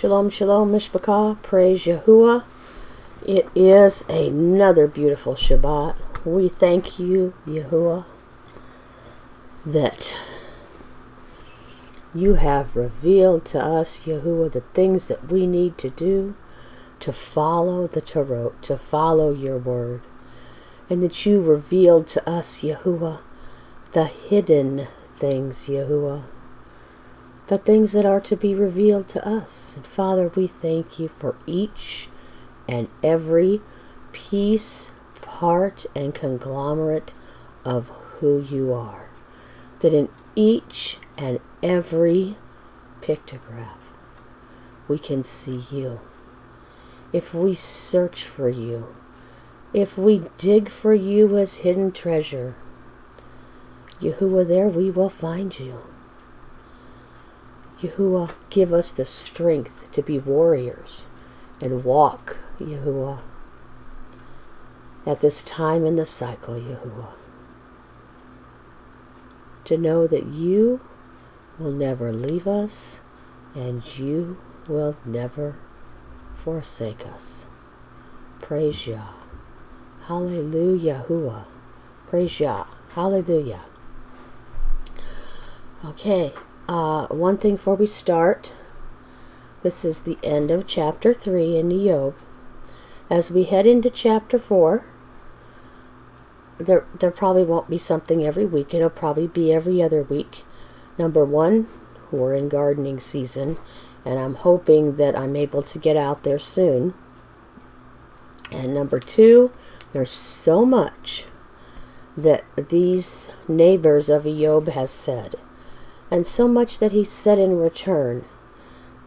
Shalom, shalom, mishpachah, praise Yahuwah. It is another beautiful Shabbat. We thank you, Yahuwah, that you have revealed to us, Yahuwah, the things that we need to do to follow the Torah, to follow your word. And that you revealed to us, Yahuwah, the hidden things, Yahuwah. The things that are to be revealed to us. And Father, we thank you for each and every piece, part, and conglomerate of who you are. That in each and every pictograph, we can see you. If we search for you, if we dig for you as hidden treasure, Yahuwah, there we will find you. Yahuwah, give us the strength to be warriors and walk, Yahuwah, at this time in the cycle, Yahuwah. To know that you will never leave us and you will never forsake us. Praise Yah. Hallelujah, Yahuwah. Praise Yah. Hallelujah. Okay, one thing before we start. This is the end of chapter 3 in Iyob. As we head into chapter 4, there probably won't be something every week. It'll probably be every other week. Number one, we're in gardening season, and I'm hoping that I'm able to get out there soon. And number two, there's so much that these neighbors of Iyob has said, and so much that he said in return,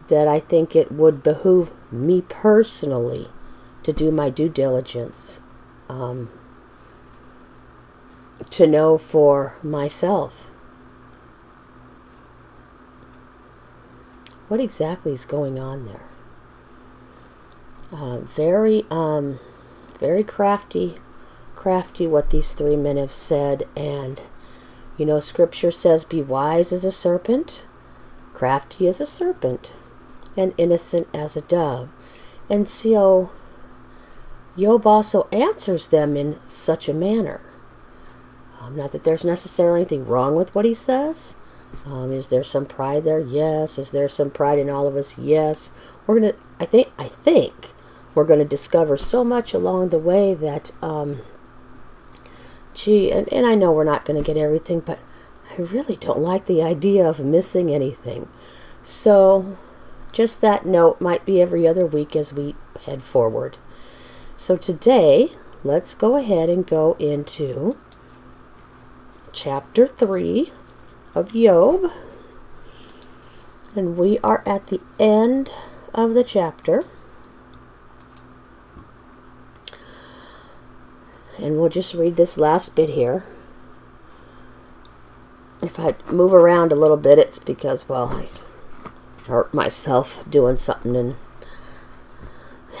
that I think it would behoove me personally to do my due diligence, to know for myself what exactly is going on there. Very crafty what these three men have said. And you know, scripture says, be wise as a serpent, crafty as a serpent, and innocent as a dove. And so Iyob also answers them in such a manner. Not that there's necessarily anything wrong with what he says. Is there some pride there? Yes. Is there some pride in all of us? Yes. I think we're gonna discover so much along the way that and I know we're not gonna get everything, but I really don't like the idea of missing anything. So just that note might be every other week as we head forward. So today, let's go ahead and go into chapter 3 of Iyob. And we are at the end of the chapter. And we'll just read this last bit here. If I move around a little bit, it's because, well, I hurt myself doing something. And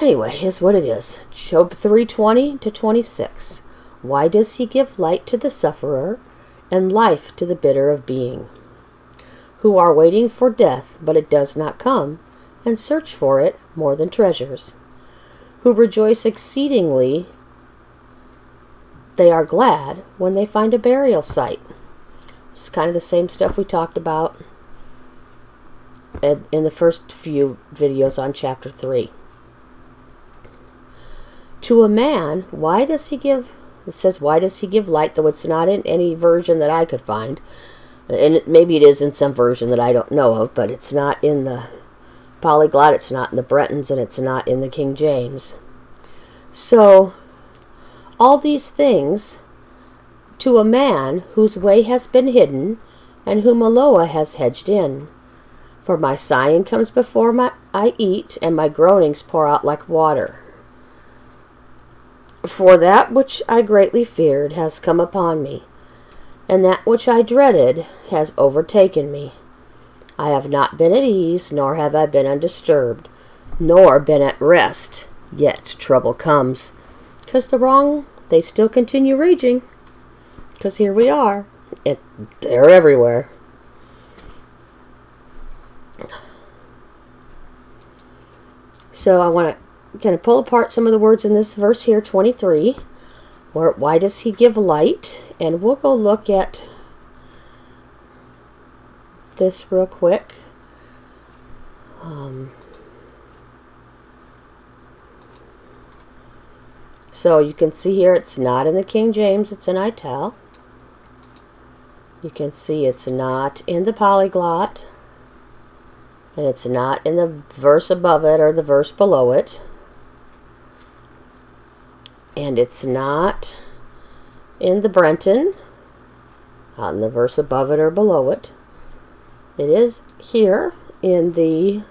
anyway, here's what it is. Job 3:20 to 26. Why does he give light to the sufferer and life to the bitter of being, who are waiting for death, but it does not come, and search for it more than treasures, who rejoice exceedingly, they are glad when they find a burial site. It's kind of the same stuff we talked about in the first few videos on chapter 3. To a man, why does he give light, though it's not in any version that I could find. And maybe it is in some version that I don't know of, but it's not in the Polyglot, it's not in the Bretons, and it's not in the King James. So, all these things, to a man whose way has been hidden, and whom Eloah has hedged in. For my sighing comes before I eat, and my groanings pour out like water. For that which I greatly feared has come upon me, and that which I dreaded has overtaken me. I have not been at ease, nor have I been undisturbed, nor been at rest, yet trouble comes. Because the wrong, they still continue raging. Because here we are, and they're everywhere. So I want to kind of pull apart some of the words in this verse here, 23. Why does he give light? And we'll go look at this real quick. So you can see here it's not in the King James, it's in Ital. You can see it's not in the polyglot. And it's not in the verse above it or the verse below it. And it's not in the Brenton, not in the verse above it or below it. It is here in the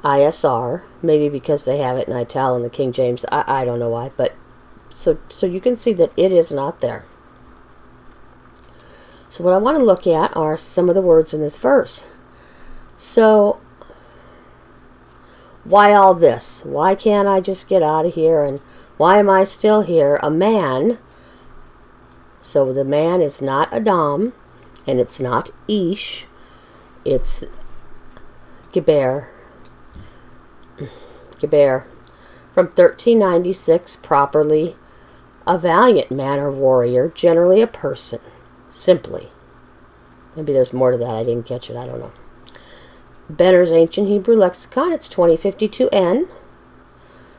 ISR, maybe because they have it in Ital in the King James. I don't know why, but so you can see that it is not there. So what I want to look at are some of the words in this verse. So why all this? Why can't I just get out of here? And why am I still here? A man. So the man is not Adam, and it's not Ish. It's Geber. Geber. From 1396, properly a valiant man or warrior, generally a person. Simply. Maybe there's more to that. I didn't catch it. I don't know. Benner's Ancient Hebrew Lexicon. It's 2052N.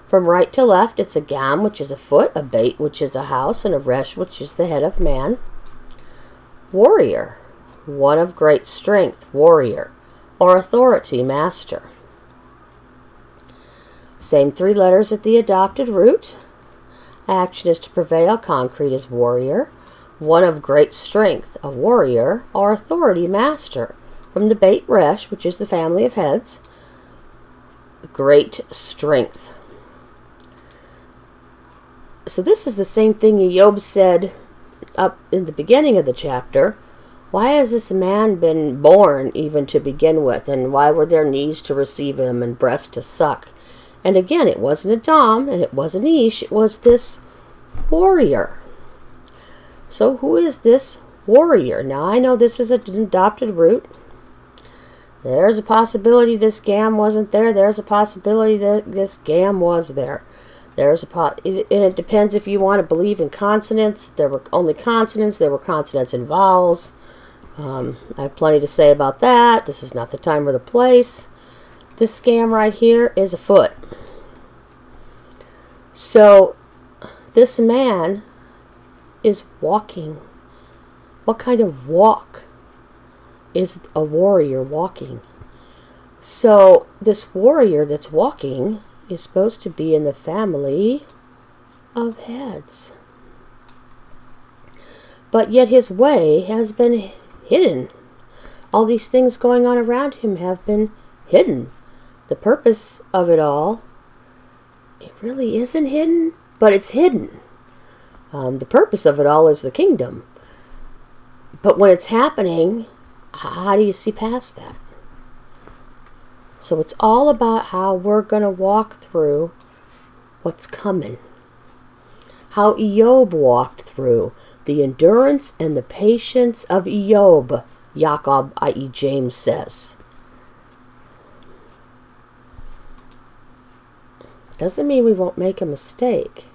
From right to left, it's a gam, which is a foot, a beit, which is a house, and a resh, which is the head of man. Warrior. One of great strength. Warrior. Or authority. Master. Same three letters at the adopted root. Action is to prevail. Concrete is warrior. One of great strength, a warrior, or authority, master. From the Beit Resh, which is the family of heads, great strength. So this is the same thing Iyob said up in the beginning of the chapter. Why has this man been born even to begin with? And why were there knees to receive him and breasts to suck? And again, it wasn't Adam and it wasn't Ish. It was this warrior. So who is this warrior? Now I know this is an adopted root. There's a possibility this gam wasn't there. There's a possibility that this gam was there. And it depends if you want to believe in consonants. There were only consonants. There were consonants and vowels. I have plenty to say about that. This is not the time or the place. This scam right here is a foot. So this man is walking. What kind of walk is a warrior walking? So this warrior that's walking is supposed to be in the family of heads. But yet his way has been hidden. All these things going on around him have been hidden. The purpose of it all, it really isn't hidden, but it's hidden. The purpose of it all is the kingdom. But when it's happening, how do you see past that? So it's all about how we're going to walk through what's coming. How Iyob walked through the endurance and the patience of Iyob, Jacob, i.e. James says. Doesn't mean we won't make a mistake.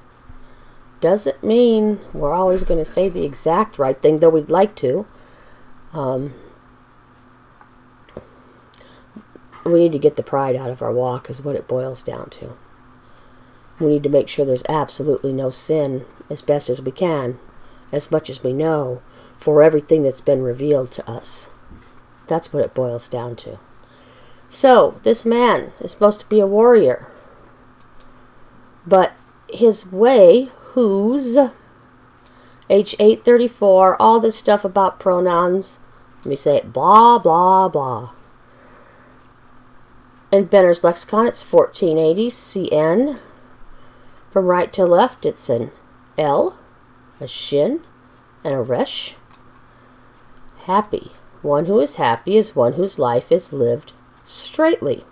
Doesn't mean we're always going to say the exact right thing, though we'd like to. We need to get the pride out of our walk is what it boils down to. We need to make sure there's absolutely no sin as best as we can, as much as we know, for everything that's been revealed to us. That's what it boils down to. So, this man is supposed to be a warrior. But his way, whose, H834, all this stuff about pronouns, let me say it, blah, blah, blah. In Benner's Lexicon, it's 1480, CN. From right to left, it's an L, a shin, and a resh. Happy. One who is happy is one whose life is lived straightly.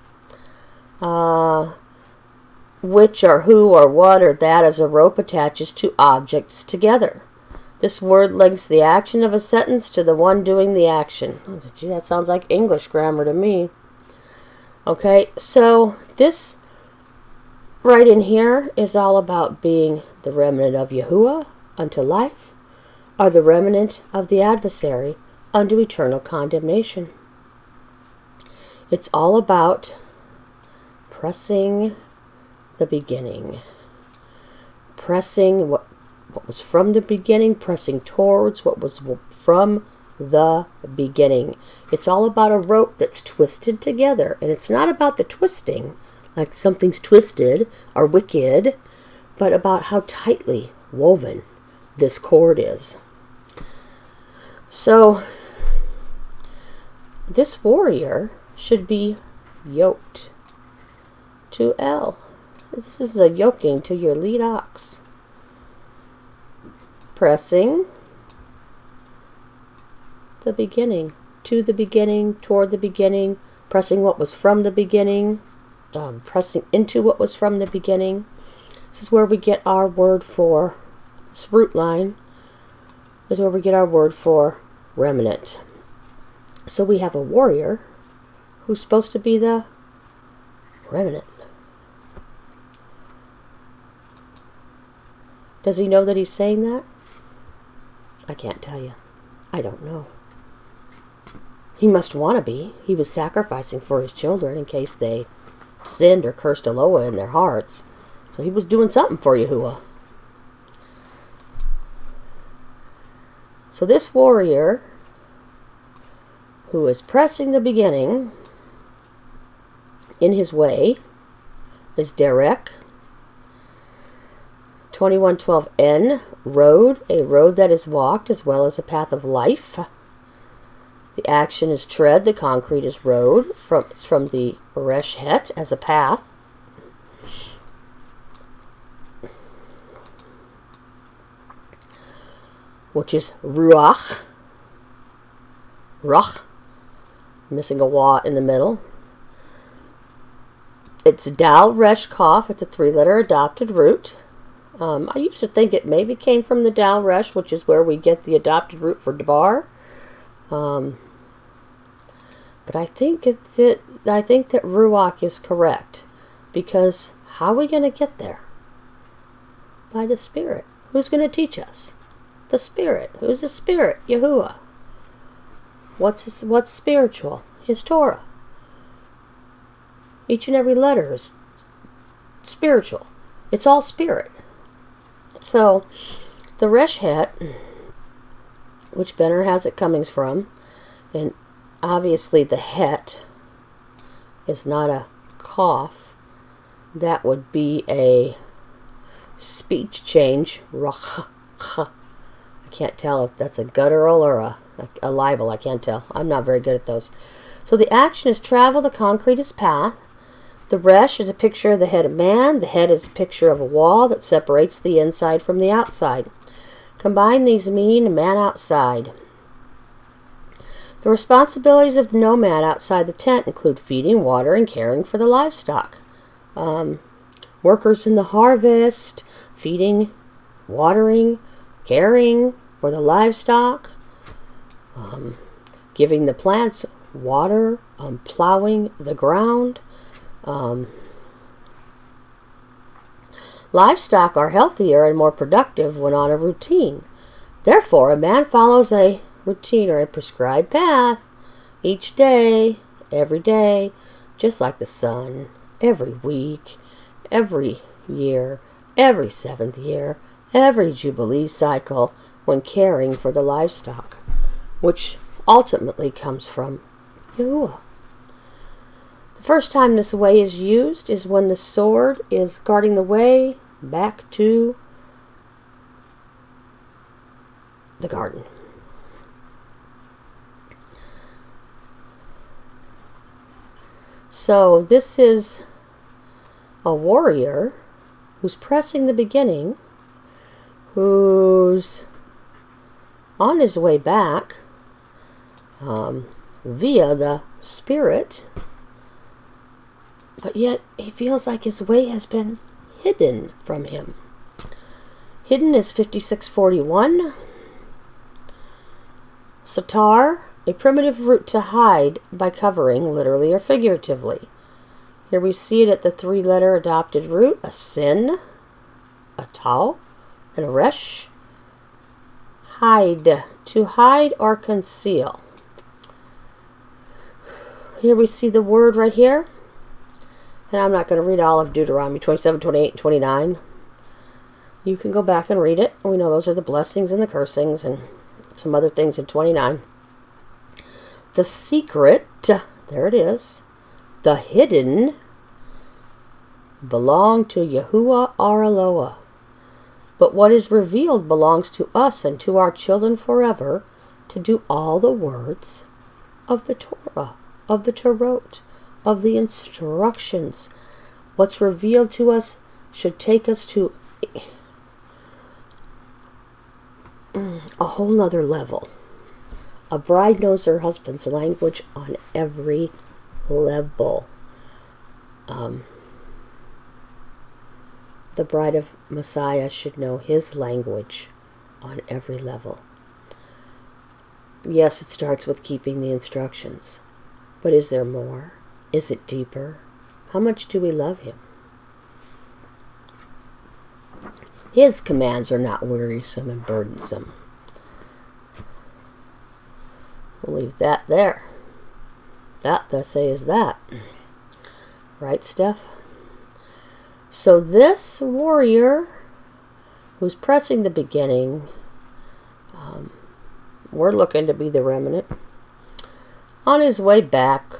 Which or who or what or that as a rope attaches to objects together. This word links the action of a sentence to the one doing the action. Oh, gee, that sounds like English grammar to me. Okay, so this right in here is all about being the remnant of Yahuwah unto life, or the remnant of the adversary unto eternal condemnation. It's all about pressing the beginning. Pressing what was from the beginning, pressing towards what was from the beginning. It's all about a rope that's twisted together. And it's not about the twisting, like something's twisted or wicked, but about how tightly woven this cord is. So, this warrior should be yoked to El. This is a yoking to your lead ox. Pressing the beginning, to the beginning, toward the beginning, pressing what was from the beginning, pressing into what was from the beginning. This is where we get our word for, this root line is where we get our word for remnant. So we have a warrior who's supposed to be the remnant. Does he know that he's saying that? I can't tell you. I don't know. He must want to be. He was sacrificing for his children in case they sinned or cursed Eloah in their hearts. So he was doing something for Yahuwah. So this warrior, who is pressing the beginning in his way, is Derek. 2112N, road, a road that is walked as well as a path of life. The action is tread, the concrete is road, it's from the Resh Het as a path. Which is Ruach. Ruach. Missing a wa in the middle. It's Dal Resh Kaf. It's a 3-letter adopted root. I used to think it maybe came from the Dal Resh, which is where we get the adopted root for Debar. But I think I think that Ruach is correct, because how are we going to get there? By the Spirit. Who's going to teach us? The Spirit. Who's the Spirit? Yahuwah. What's spiritual? His Torah. Each and every letter is spiritual. It's all spirit. So, the Resh Het, which Benner has it coming from, and obviously the Het is not a cough. That would be a speech change. I can't tell if that's a guttural or a libel. I can't tell. I'm not very good at those. So the action is travel, the concrete is path. The Resh is a picture of the head of man. The head is a picture of a wall that separates the inside from the outside. Combine these mean man outside. The responsibilities of the nomad outside the tent include feeding, water, and caring for the livestock. Workers in the harvest, feeding, watering, caring for the livestock, giving the plants water, plowing the ground. Livestock are healthier and more productive when on a routine. Therefore, a man follows a routine or a prescribed path each day, every day, just like the sun, every week, every year, every 7th year, every Jubilee cycle when caring for the livestock, which ultimately comes from Yahuwah. The first time this way is used is when the sword is guarding the way back to the garden. So this is a warrior who's pressing the beginning, who's on his way back via the Spirit, but yet he feels like his way has been hidden from him. Hidden is 5641. Satar, a primitive root to hide by covering, literally or figuratively. Here we see it at the three-letter adopted root, a sin, a tau, and a resh. Hide, to hide or conceal. Here we see the word right here. And I'm not going to read all of Deuteronomy 27, 28, and 29. You can go back and read it. We know those are the blessings and the cursings and some other things in 29. The secret, there it is, the hidden, belong to Yahuwah our Eloah. But what is revealed belongs to us and to our children forever, to do all the words of the Torah, of the Torot, of the instructions. What's revealed to us should take us to a whole nother level. A bride knows her husband's language on every level. The bride of Messiah should know his language on every level. Yes, it starts with keeping the instructions. But is there more? Is it deeper? How much do we love him? His commands are not wearisome and burdensome. We'll leave that there. That, thus say, is that. Right, Steph? So this warrior who's pressing the beginning, we're looking to be the remnant. On his way back,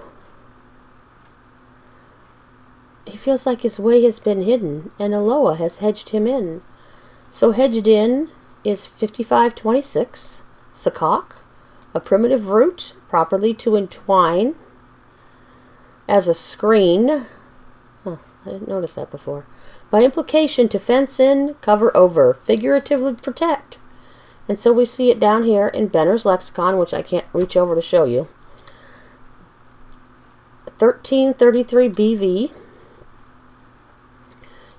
he feels like his way has been hidden, and Eloah has hedged him in. So hedged in is 5526, sakak, a primitive root, properly to entwine as a screen. I didn't notice that before. By implication, to fence in, cover over, figuratively protect. And so we see it down here in Benner's lexicon, which I can't reach over to show you. 1333 BV.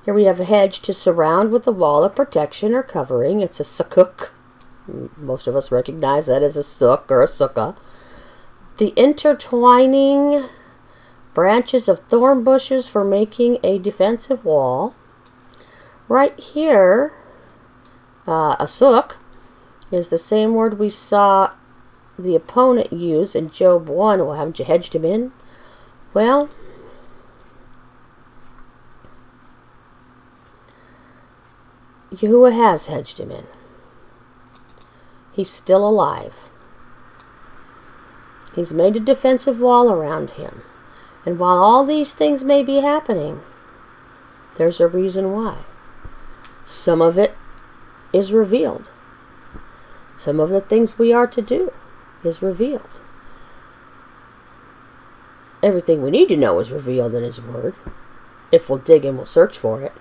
Here we have a hedge to surround with a wall of protection or covering. It's a sakuk. Most of us recognize that as a suk or a sukkah. The intertwining branches of thorn bushes for making a defensive wall. Right here, a suk is the same word we saw the opponent use in Job 1. Well, haven't you hedged him in? Well, Yahuwah has hedged him in. He's still alive. He's made a defensive wall around him. And while all these things may be happening, there's a reason why. Some of it is revealed. Some of the things we are to do is revealed. Everything we need to know is revealed in His Word. If we'll dig and we'll search for it.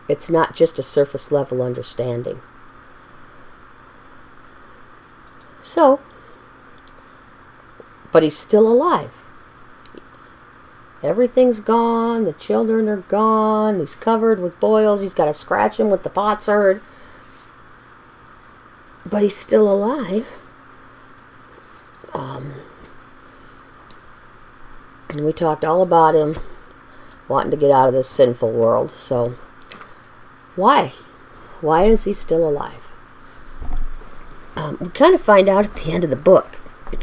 It's not just a surface level understanding. So, but he's still alive. Everything's gone. The children are gone. He's covered with boils. He's got to scratch him with the potsherd. But he's still alive. And we talked all about him wanting to get out of this sinful world. So, why? Why is he still alive? We kind of find out at the end of the book.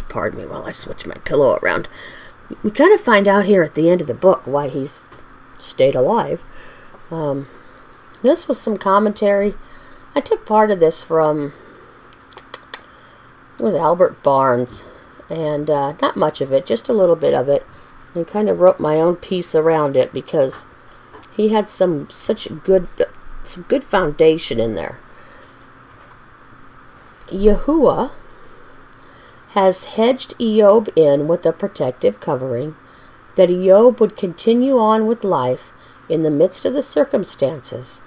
Pardon me while I switch my pillow around. We kind of find out here at the end of the book why he's stayed alive. This was some commentary. I took part of this from, it was Albert Barnes. And not much of it, just a little bit of it. And kind of wrote my own piece around it because he had some good foundation in there. Yahuwah has hedged Iyob in with a protective covering, that Iyob would continue on with life in the midst of the circumstances,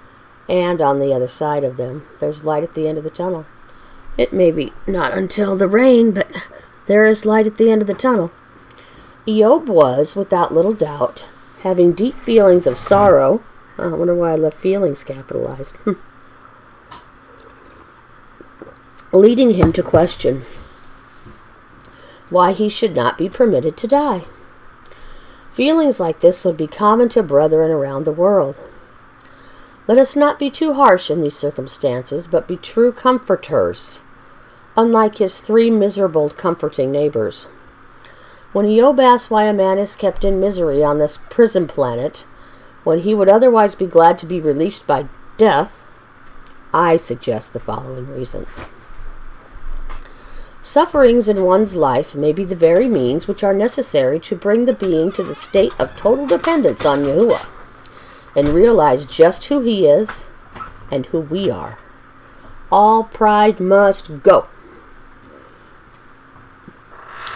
and on the other side of them, there's light at the end of the tunnel. It may be not until the rain, but there is light at the end of the tunnel. Iyob was, without little doubt, having deep feelings of sorrow. I wonder why I left feelings capitalized. Leading him to question why he should not be permitted to die. Feelings like this would be common to brethren around the world. Let us not be too harsh in these circumstances, but be true comforters, unlike his 3 miserable comforting neighbors. When Iyob asks why a man is kept in misery on this prison planet, when he would otherwise be glad to be released by death, I suggest the following reasons. Sufferings in one's life may be the very means which are necessary to bring the being to the state of total dependence on Yahuwah, and realize just who he is and who we are. All pride must go.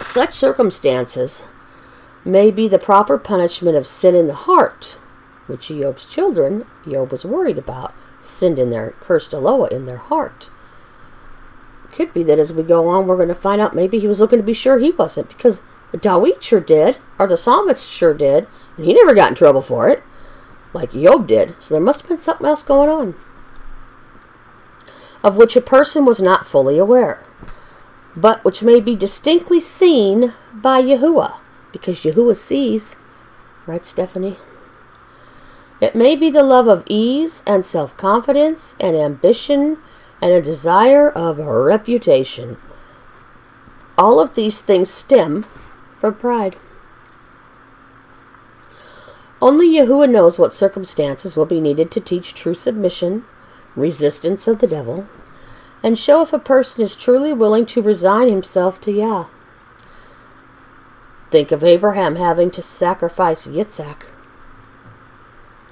Such circumstances may be the proper punishment of sin in the heart, which Iyob's children, Iyob was worried about, sinned in their, cursed Eloah in their heart. Could be that as we go on, we're going to find out maybe he was looking to be sure he wasn't, because Dawid sure did, or the psalmist sure did, and he never got in trouble for it, like Iyob did. So there must have been something else going on, of which a person was not fully aware, but which may be distinctly seen by Yahuwah, because Yahuwah sees, right, Stephanie? It may be the love of ease and self-confidence and ambition and a desire of a reputation. All of these things stem from pride. Only Yahuwah knows what circumstances will be needed to teach true submission, resistance of the devil, and show if a person is truly willing to resign himself to Yah. Think of Abraham having to sacrifice Yitzhak.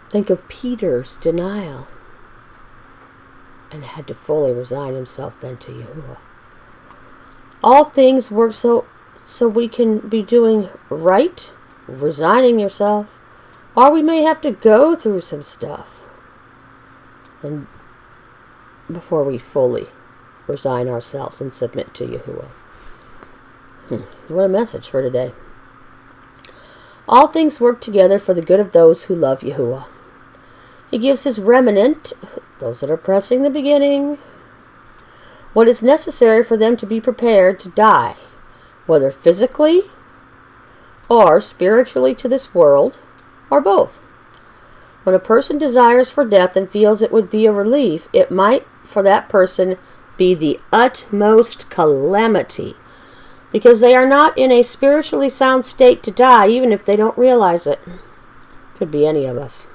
Think of Peter's denial, and had to fully resign himself then to Yahuwah. All things work so we can be doing right, resigning yourself, or we may have to go through some stuff and before we fully resign ourselves and submit to Yahuwah. What a message for today. All things work together for the good of those who love Yahuwah. He gives his remnant, those that are pressing the beginning, what is necessary for them to be prepared to die, whether physically or spiritually to this world, or both. When a person desires for death and feels it would be a relief, it might, for that person, be the utmost calamity, because they are not in a spiritually sound state to die, even if they don't realize it. Could be any of us.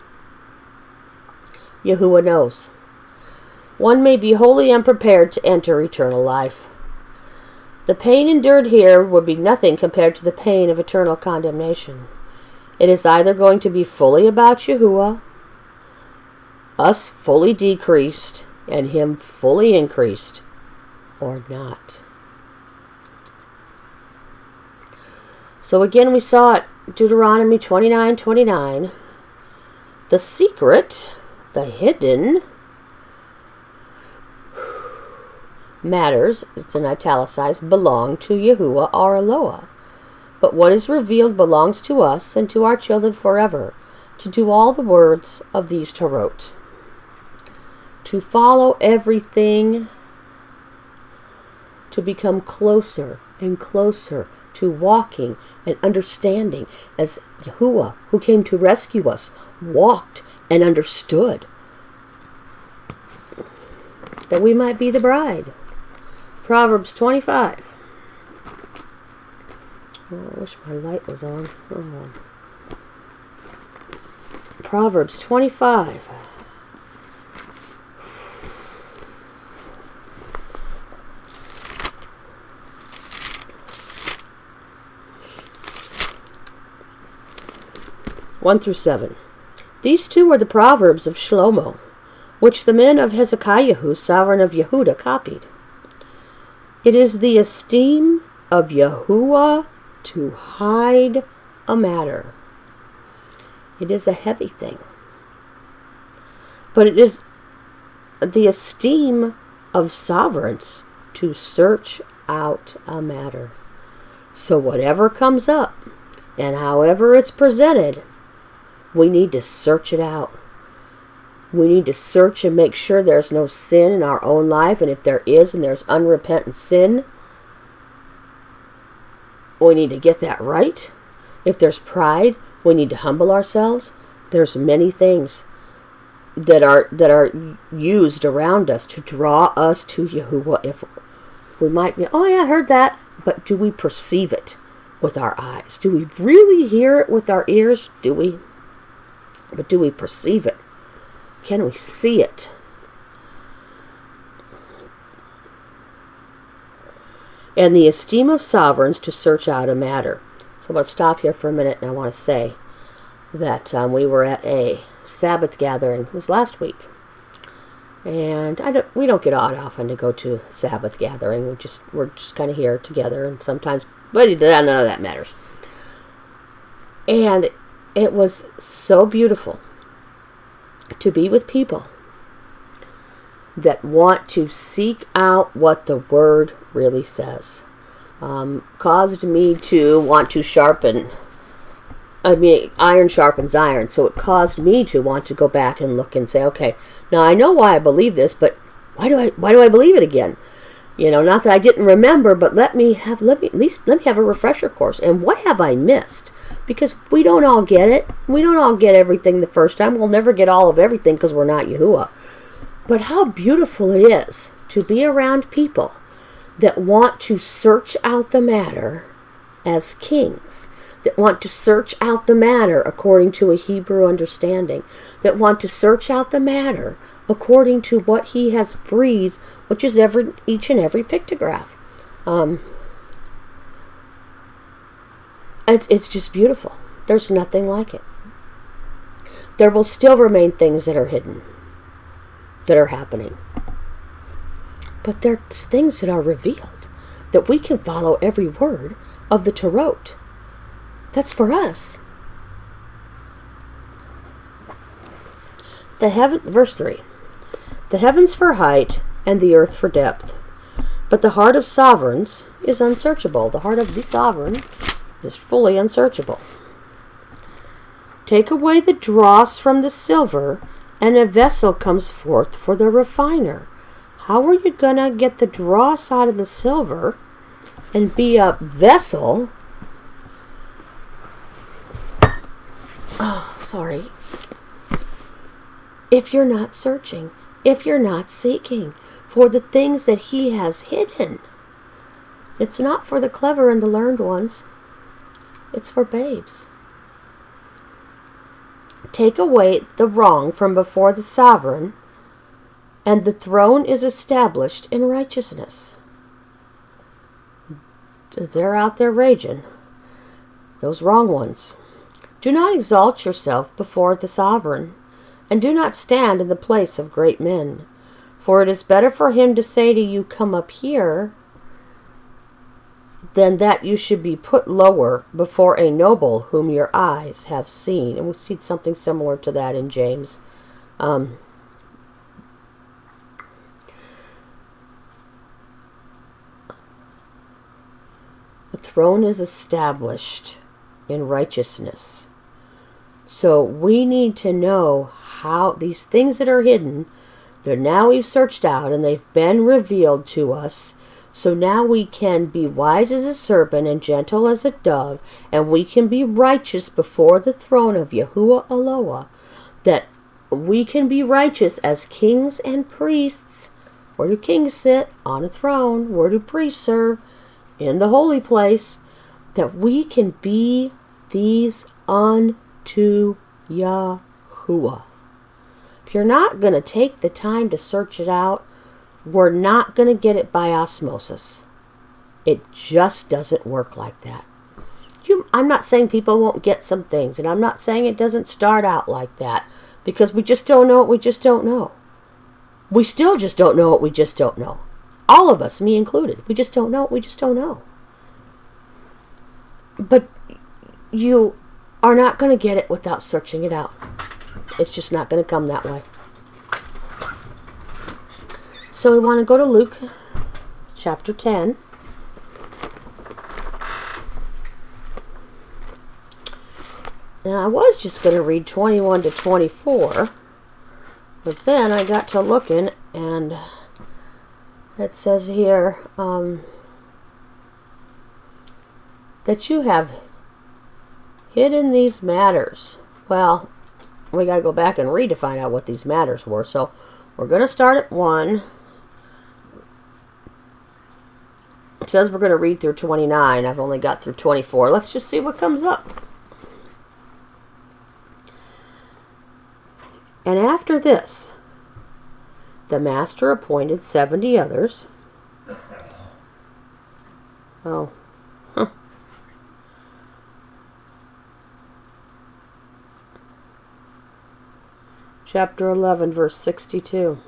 Yahuwah knows. One may be wholly unprepared to enter eternal life. The pain endured here would be nothing compared to the pain of eternal condemnation. It is either going to be fully about Yahuwah, us fully decreased, and him fully increased, or not. So again, we saw it, Deuteronomy 29:29. The secret, the hidden matters, it's in italicized, belong to Yahuwah our Eloah. But what is revealed belongs to us and to our children forever, to do all the words of these Torot, to follow everything, to become closer and closer to walking and understanding as Yahuwah, who came to rescue us, walked and understood, that we might be the bride. Proverbs 25. Oh, I wish my light was on. Oh. Proverbs 25. One through 7. These two are the Proverbs of Shlomo, which the men of Hezekiah, sovereign of Yehudah, copied. It is the esteem of Yahuwah to hide a matter. It is a heavy thing. But it is the esteem of sovereigns to search out a matter. So whatever comes up, and however it's presented, we need to search it out. We need to search and make sure there's no sin in our own life. And if there is, and there's unrepentant sin, we need to get that right. If there's pride, We need to humble ourselves. There's many things that are used around us to draw us to Yahuwah. If we might be, oh yeah, I heard that, but do we perceive it with our eyes? Do we really hear it with our ears? Do we? But do we perceive it? Can we see it? And the esteem of sovereigns to search out a matter. So I'm going to stop here for a minute, and I want to say that we were at a Sabbath gathering. It was last week. And we don't get out often to go to Sabbath gathering. We're just kind of here together, and sometimes, but none of that matters. And it was so beautiful to be with people that want to seek out what the Word really says. Caused me to want to sharpen. Iron sharpens iron, so it caused me to want to go back and look and say, okay, now I know why I believe this, but why do I believe it again? Not that I didn't remember, but let me have a refresher course. And what have I missed? Because we don't all get it. We don't all get everything the first time. We'll never get all of everything because we're not Yahuwah. But how beautiful it is to be around people that want to search out the matter as kings, that want to search out the matter according to a Hebrew understanding, that want to search out the matter according to what he has breathed, which is each and every pictograph. It's just beautiful. There's nothing like it. There will still remain things that are hidden, that are happening. But there's things that are revealed, that we can follow every word of the Torah. That's for us. Verse 3. The heavens for height and the earth for depth, but the heart of sovereigns is unsearchable. The heart of the sovereign is fully unsearchable. Take away the dross from the silver, and a vessel comes forth for the refiner. How are you going to get the dross out of the silver and be a vessel? Oh, sorry. If you're not searching, if you're not seeking for the things that he has hidden. It's not for the clever and the learned ones. It's for babes. Take away the wrong from before the sovereign, and the throne is established in righteousness. They're out there raging. Those wrong ones. Do not exalt yourself before the sovereign, and do not stand in the place of great men. For it is better for him to say to you, come up here, than that you should be put lower before a noble whom your eyes have seen. And we see something similar to that in James. The throne is established in righteousness. So we need to know how these things that are hidden, they're now we've searched out and they've been revealed to us. So now we can be wise as a serpent and gentle as a dove, and we can be righteous before the throne of Yahuwah Eloah. That we can be righteous as kings and priests. Where do kings sit? On a throne. Where do priests serve? In the holy place. That we can be these unto Yahuwah. If you're not going to take the time to search it out, we're not going to get it by osmosis. It just doesn't work like that. I'm not saying people won't get some things, and I'm not saying it doesn't start out like that, because we just don't know what we just don't know. We still just don't know what we just don't know. All of us, me included, we just don't know what we just don't know. But you are not going to get it without searching it out. It's just not going to come that way. So we want to go to Luke chapter 10. And I was just going to read 21 to 24. But then I got to looking, and it says here that you have Hidden these matters. Well, we got to go back and read to find out what these matters were. So we're going to start at 1. It says we're going to read through 29. I've only got through 24. Let's just see what comes up. And after this, the master appointed 70 others. Oh. Huh. Chapter 11, verse 62.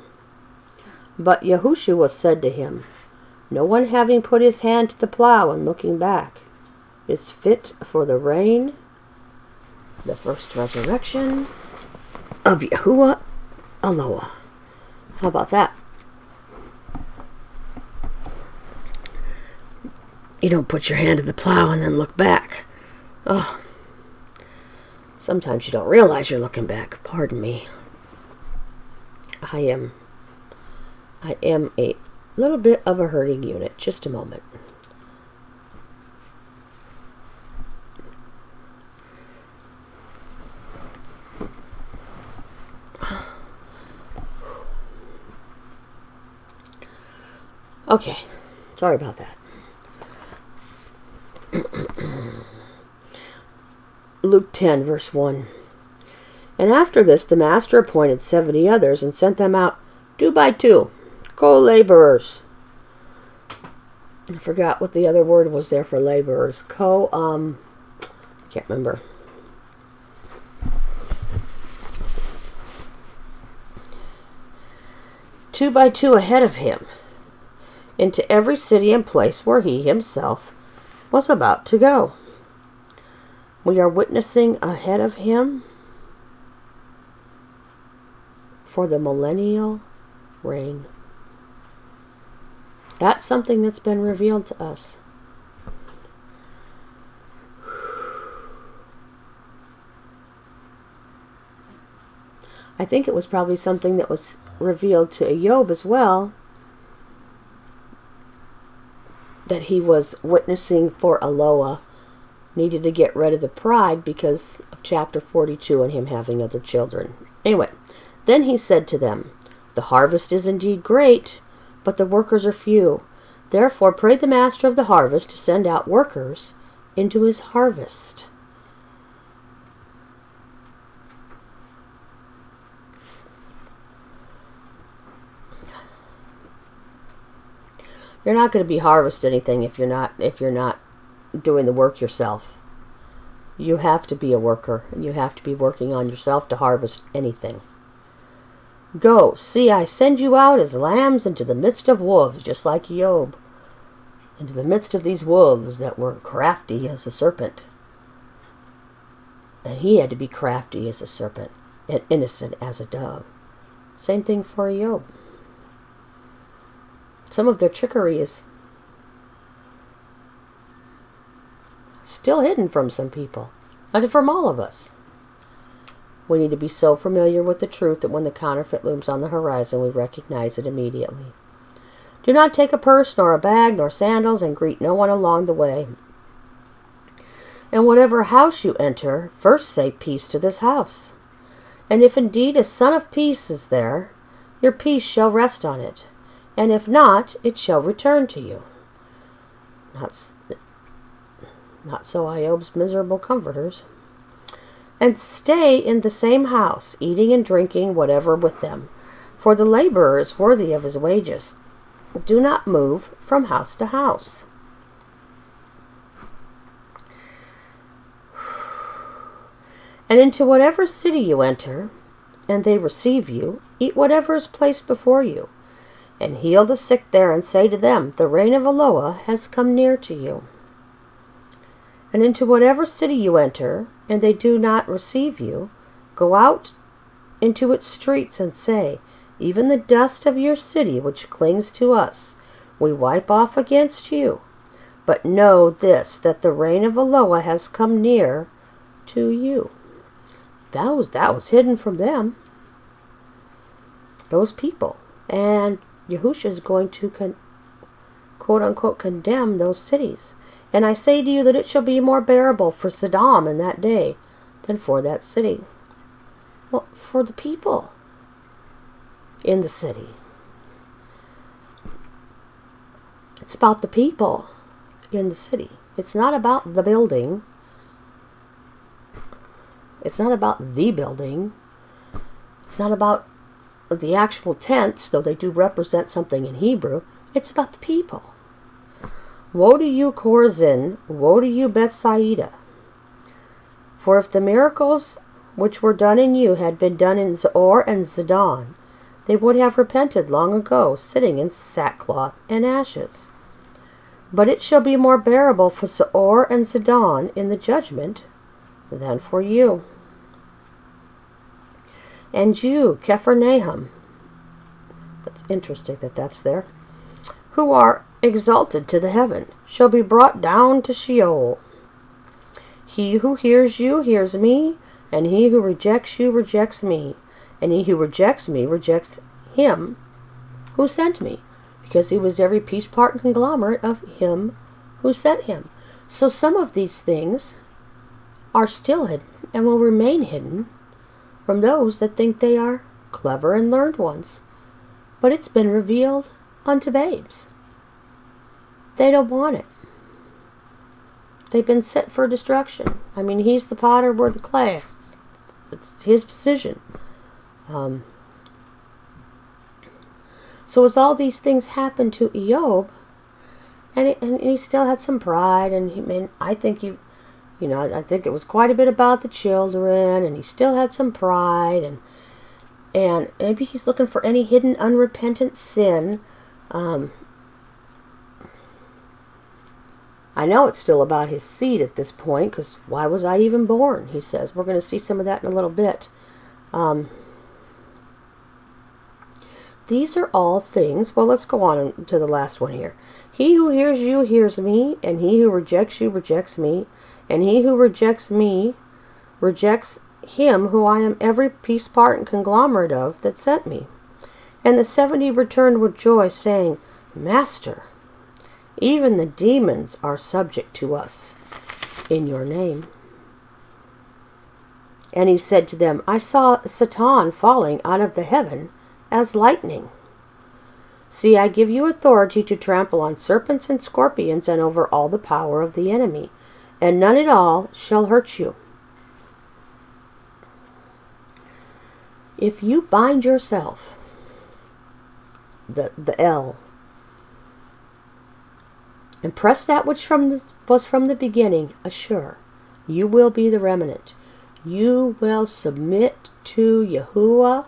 But Yahushua said to him, no one having put his hand to the plow and looking back is fit for the reign, the first resurrection of Yahuwah Eloah. How about that? You don't put your hand to the plow and then look back. Oh. Sometimes you don't realize you're looking back. Pardon me. I am a little bit of a hurting unit. Just a moment. Okay. Sorry about that. Luke 10, verse 1. And after this, the master appointed 70 others and sent them out 2 by 2, co-laborers. I forgot what the other word was there for laborers. I can't remember. Two by two ahead of him, into every city and place where he himself was about to go. We are witnessing ahead of him for the millennial reign. That's something that's been revealed to us. I think it was probably something that was revealed to Iyob as well, that he was witnessing for Eloah, needed to get rid of the pride because of chapter 42 and him having other children. Anyway, then he said to them, the harvest is indeed great, but the workers are few. Therefore pray the master of the harvest to send out workers into his harvest. You're not going to be harvest anything if you're not doing the work yourself. You have to be a worker, and you have to be working on yourself to harvest anything. Go, see, I send you out as lambs into the midst of wolves, just like Iyob, into the midst of these wolves that were crafty as a serpent. And he had to be crafty as a serpent and innocent as a dove. Same thing for Iyob. Some of their trickery is still hidden from some people, and from all of us. We need to be so familiar with the truth that when the counterfeit looms on the horizon, we recognize it immediately. Do not take a purse, nor a bag, nor sandals, and greet no one along the way. And whatever house you enter, first say peace to this house. And if indeed a son of peace is there, your peace shall rest on it. And if not, it shall return to you. Not so Iob's miserable comforters. And stay in the same house, eating and drinking whatever with them, for the laborer is worthy of his wages. Do not move from house to house. And into whatever city you enter, and they receive you, eat whatever is placed before you, and heal the sick there, and say to them, the reign of Eloah has come near to you. And into whatever city you enter, and they do not receive you, go out into its streets and say, even the dust of your city which clings to us, we wipe off against you. But know this, that the reign of Eloah has come near to you. That was hidden from them, those people. And Yahushua is going to quote-unquote, condemn those cities. And I say to you that it shall be more bearable for Sodom in that day than for that city. Well, for the people in the city. It's about the people in the city. It's not about the building. It's not about the building. It's not about the actual tents, though they do represent something in Hebrew. It's about the people. Woe to you, Chorazin! Woe to you, Bethsaida! For if the miracles which were done in you had been done in Zoar and Zidon, they would have repented long ago, sitting in sackcloth and ashes. But it shall be more bearable for Zoar and Zidon in the judgment than for you. And you, Capharnaum, that's interesting that that's there, who are exalted to the heaven, shall be brought down to Sheol. He who hears you hears me, and he who rejects you rejects me, and he who rejects me rejects him who sent me, because he was every piece, part, and conglomerate of him who sent him. So some of these things are still hidden and will remain hidden from those that think they are clever and learned ones. But it's been revealed unto babes. They don't want it. They've been set for destruction. I mean, he's the potter, we're the clay. It's his decision. So as all these things happened to Iyob, and he still had some pride, and I think I think it was quite a bit about the children, and he still had some pride, and maybe he's looking for any hidden unrepentant sin. I know it's still about his seed at this point, because why was I even born, he says. We're going to see some of that in a little bit. These are all things. Well, let's go on to the last one here. He who hears you hears me, and he who rejects you rejects me, and he who rejects me rejects him who I am every piece, part, and conglomerate of that sent me. And the 70 returned with joy, saying, Master, even the demons are subject to us in your name. And he said to them, I saw Satan falling out of the heaven as lightning. See, I give you authority to trample on serpents and scorpions and over all the power of the enemy, and none at all shall hurt you. If you bind yourself, the L, and press that which was from the beginning, assure, you will be the remnant. You will submit to Yahuwah,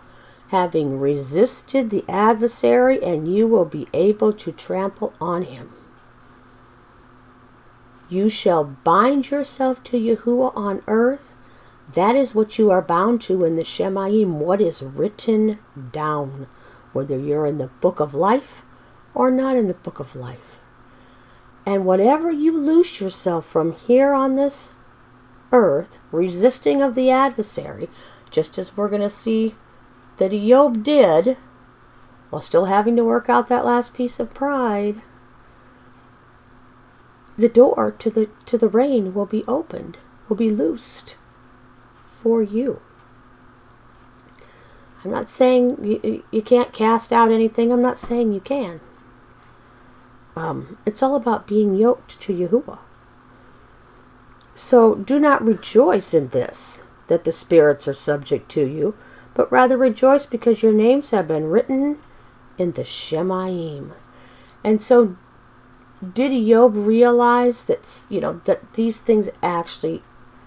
having resisted the adversary, and you will be able to trample on him. You shall bind yourself to Yahuwah on earth. That is what you are bound to in the Shemaim, what is written down, whether you're in the book of life or not in the book of life. And whatever you loose yourself from here on this earth, resisting of the adversary, just as we're going to see that Iyob did, while still having to work out that last piece of pride, the door to the rain will be opened, will be loosed for you. I'm not saying you can't cast out anything. I'm not saying you can. It's all about being yoked to Yahuwah. So do not rejoice in this, that the spirits are subject to you, but rather rejoice because your names have been written in the Shemaim. And so did Iyob realize that, that these things actually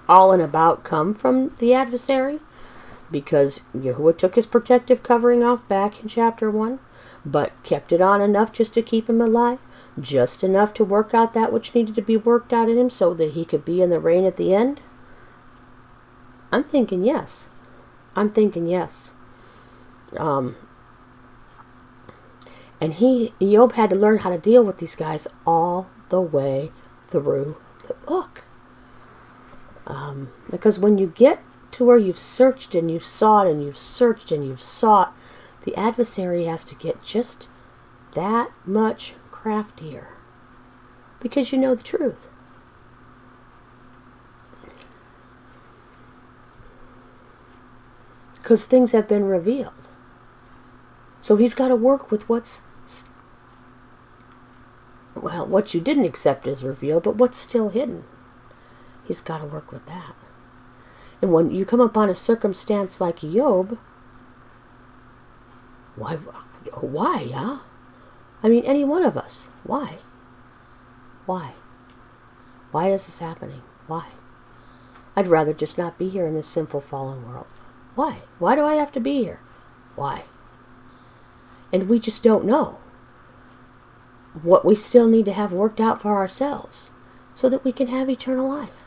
all and about come from the adversary? Because Yahuwah took his protective covering off back in chapter 1, but kept it on enough just to keep him alive, just enough to work out that which needed to be worked out in him so that he could be in the rain at the end? I'm thinking yes. And Iyob had to learn how to deal with these guys all the way through the book. Because when you get to where you've searched and you've sought and you've searched and you've sought, the adversary has to get just that much craftier. because you know the truth. Because things have been revealed. So he's got to work with what you didn't accept as revealed, but what's still hidden. He's got to work with that. And when you come upon a circumstance like Iyob, why, yeah? I mean, any one of us. Why? Why? Why is this happening? Why? I'd rather just not be here in this sinful, fallen world. Why? Why do I have to be here? Why? And we just don't know what we still need to have worked out for ourselves so that we can have eternal life.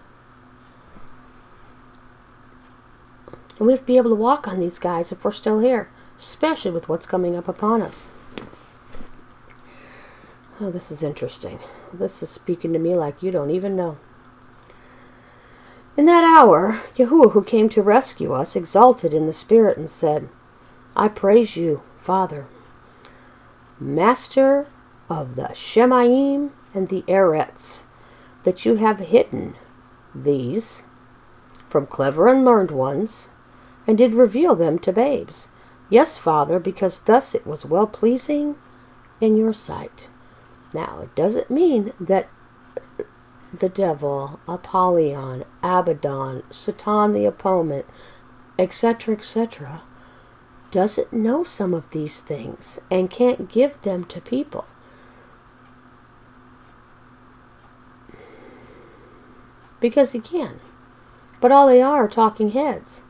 And we have to be able to walk on these guys if we're still here, especially with what's coming up upon us. Oh, this is interesting. This is speaking to me like you don't even know. In that hour, Yahuwah, who came to rescue us, exalted in the spirit and said, I praise you, Father, Master of the Shemaim and the Eretz, that you have hidden these from clever and learned ones, and did reveal them to babes. Yes, Father, because thus it was well-pleasing in your sight. Now, it doesn't mean that the devil, Apollyon, Abaddon, Satan the opponent, etc., etc., doesn't know some of these things and can't give them to people. Because he can. But all they are talking heads.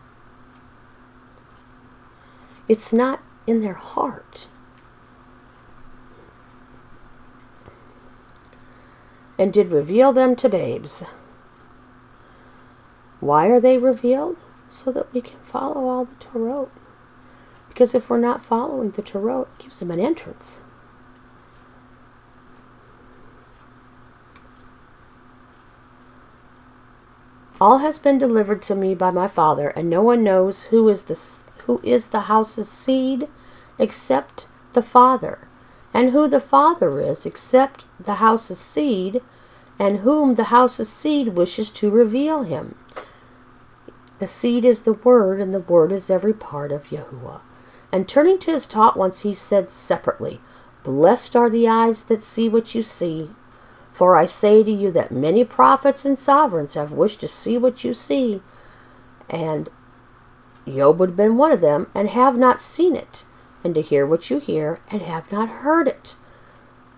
It's not in their heart. And did reveal them to babes. Why are they revealed? So that we can follow all the Torah. Because if we're not following the Torah, it gives them an entrance. All has been delivered to me by my Father, and no one knows who is the house's seed except the Father, and who the Father is except the house's seed, and whom the house's seed wishes to reveal him. The seed is the Word, and the Word is every part of Yahuwah. And turning to his taught ones, he said separately, Blessed are the eyes that see what you see. For I say to you that many prophets and sovereigns have wished to see what you see. And Iyob would have been one of them, and have not seen it. And to hear what you hear, and have not heard it.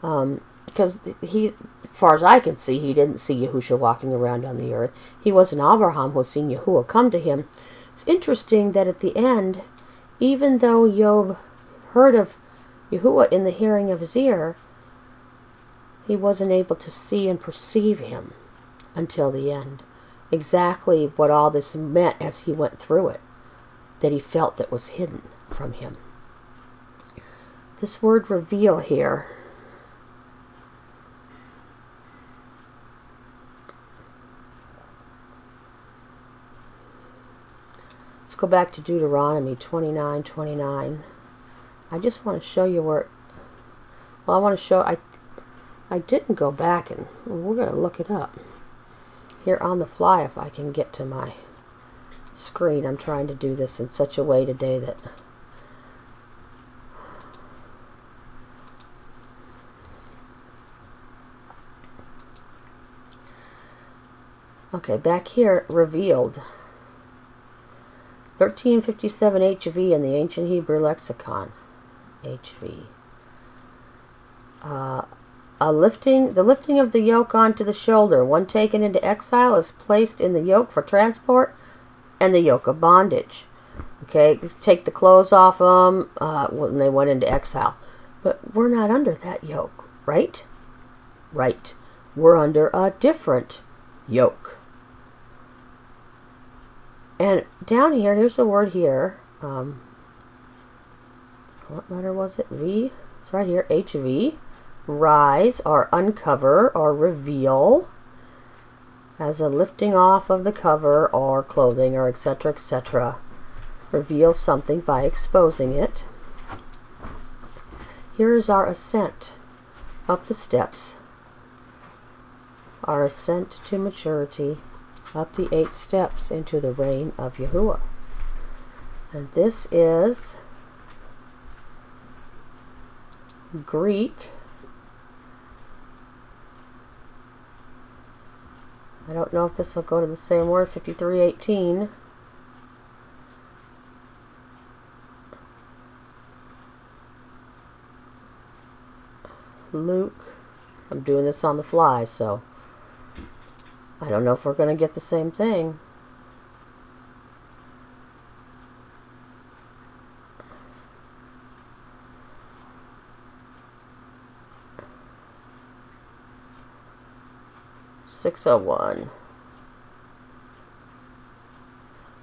Because he, as far as I can see, he didn't see Yahushua walking around on the earth. He wasn't Abraham who seen Yahuwah come to him. It's interesting that at the end, even though Iyob heard of Yahuwah in the hearing of his ear, he wasn't able to see and perceive him until the end. Exactly what all this meant as he went through it, that he felt that was hidden from him. This word reveal here, let's go back to Deuteronomy 29:29. I just want to show you where, well, I want to show, I didn't go back, and we're going to look it up here on the fly if I can get to my screen. I'm trying to do this in such a way today that okay, back here, revealed. 1357 HV in the Ancient Hebrew Lexicon. HV. The lifting of the yoke onto the shoulder. One taken into exile is placed in the yoke for transport, and the yoke of bondage. Okay, take the clothes off them when they went into exile. But we're not under that yoke, right? Right. We're under a different yoke. And down here, here's the word here. What letter was it? V? It's right here. HV. Rise or uncover or reveal as a lifting off of the cover or clothing or etc. etc. Reveal something by exposing it. Here is our ascent up the steps our ascent to maturity, up the 8 steps into the reign of Yahuwah. And this is Greek. I don't know if this will go to the same word, 53:18. Luke. I'm doing this on the fly, so I don't know if we're going to get the same thing. $601.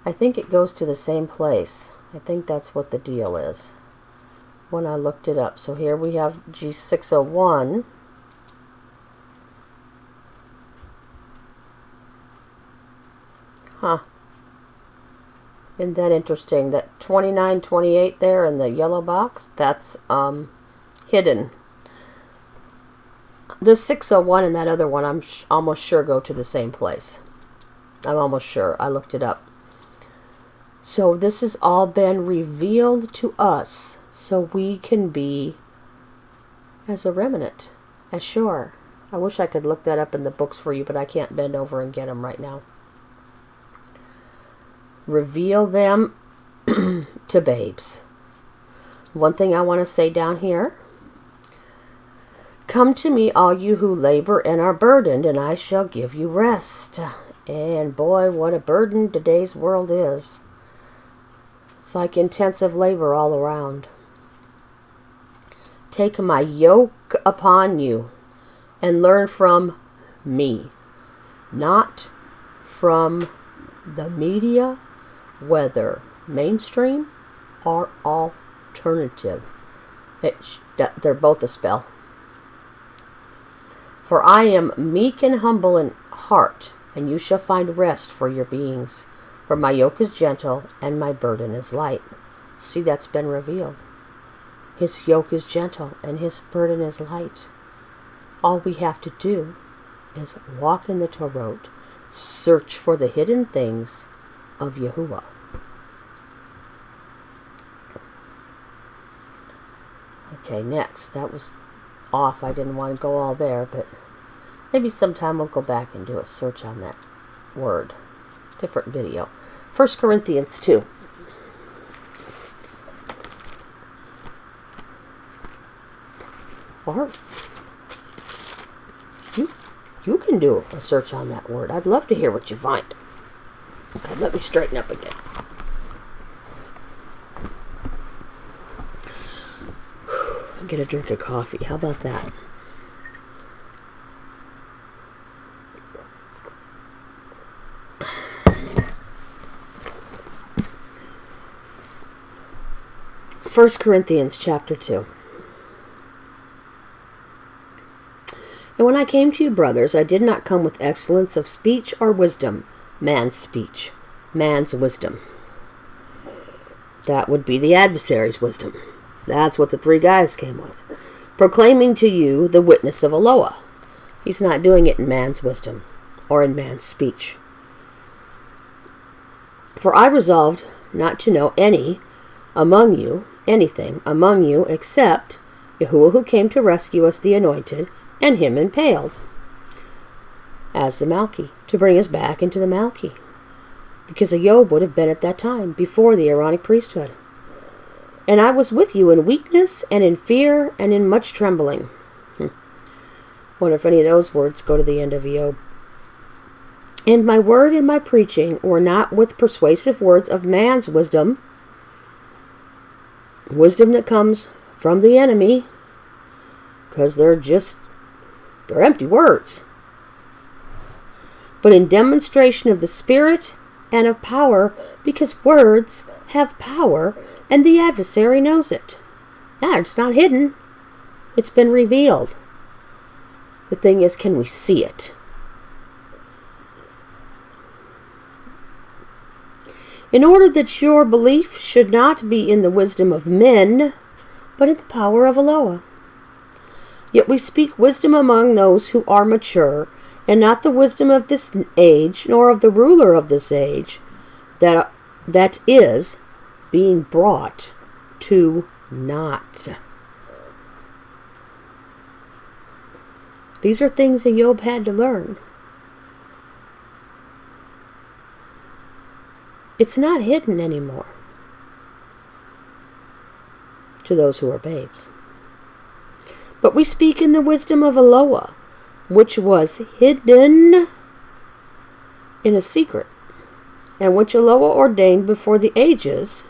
I think it goes to the same place. I think that's what the deal is when I looked it up. So here we have G601. Huh. Isn't that interesting? That 2928 there in the yellow box, that's hidden. The 601 and that other one, I'm almost sure go to the same place. I'm almost sure. I looked it up. So this has all been revealed to us so we can be as a remnant, as sure. I wish I could look that up in the books for you, but I can't bend over and get them right now. Reveal them to babes. One thing I want to say down here. Come to me, all you who labor and are burdened, and I shall give you rest. And boy, what a burden today's world is. It's like intensive labor all around. Take my yoke upon you and learn from me, not from the media, whether mainstream or alternative. They're both a spell. For I am meek and humble in heart, and you shall find rest for your beings. For my yoke is gentle, and my burden is light. See, that's been revealed. His yoke is gentle, and his burden is light. All we have to do is walk in the Torah, search for the hidden things of Yahuwah. Okay, next. That was off. I didn't want to go all there, but maybe sometime we'll go back and do a search on that word. Different video. 1 Corinthians 2. Or you can do a search on that word. I'd love to hear what you find. Okay, let me straighten up again. Get a drink of coffee. How about that? First Corinthians chapter 2. And when I came to you, brothers, I did not come with excellence of speech or wisdom, man's speech, man's wisdom. That would be the adversary's wisdom. That's what the 3 guys came with. Proclaiming to you the witness of Eloah. He's not doing it in man's wisdom or in man's speech. For I resolved not to know anything among you except Yahuwah, who came to rescue us, the anointed, and him impaled as the Malki, to bring us back into the Malki. Because Iyob would have been at that time, before the Aaronic priesthood. And I was with you in weakness and in fear and in much trembling. Wonder if any of those words go to the end of Iyob. And my word and my preaching were not with persuasive words of man's wisdom, wisdom that comes from the enemy, because they're empty words, but in demonstration of the Spirit and of power, because words have power, and the adversary knows it. Yeah, it's not hidden. It's been revealed. The thing is, can we see it? In order that your belief should not be in the wisdom of men, but in the power of Eloah. Yet we speak wisdom among those who are mature, and not the wisdom of this age, nor of the ruler of this age, that is being brought to naught. These are things that Iyob had to learn. It's not hidden anymore to those who are babes. But we speak in the wisdom of Eloah, which was hidden in a secret, and which Eloah ordained before the ages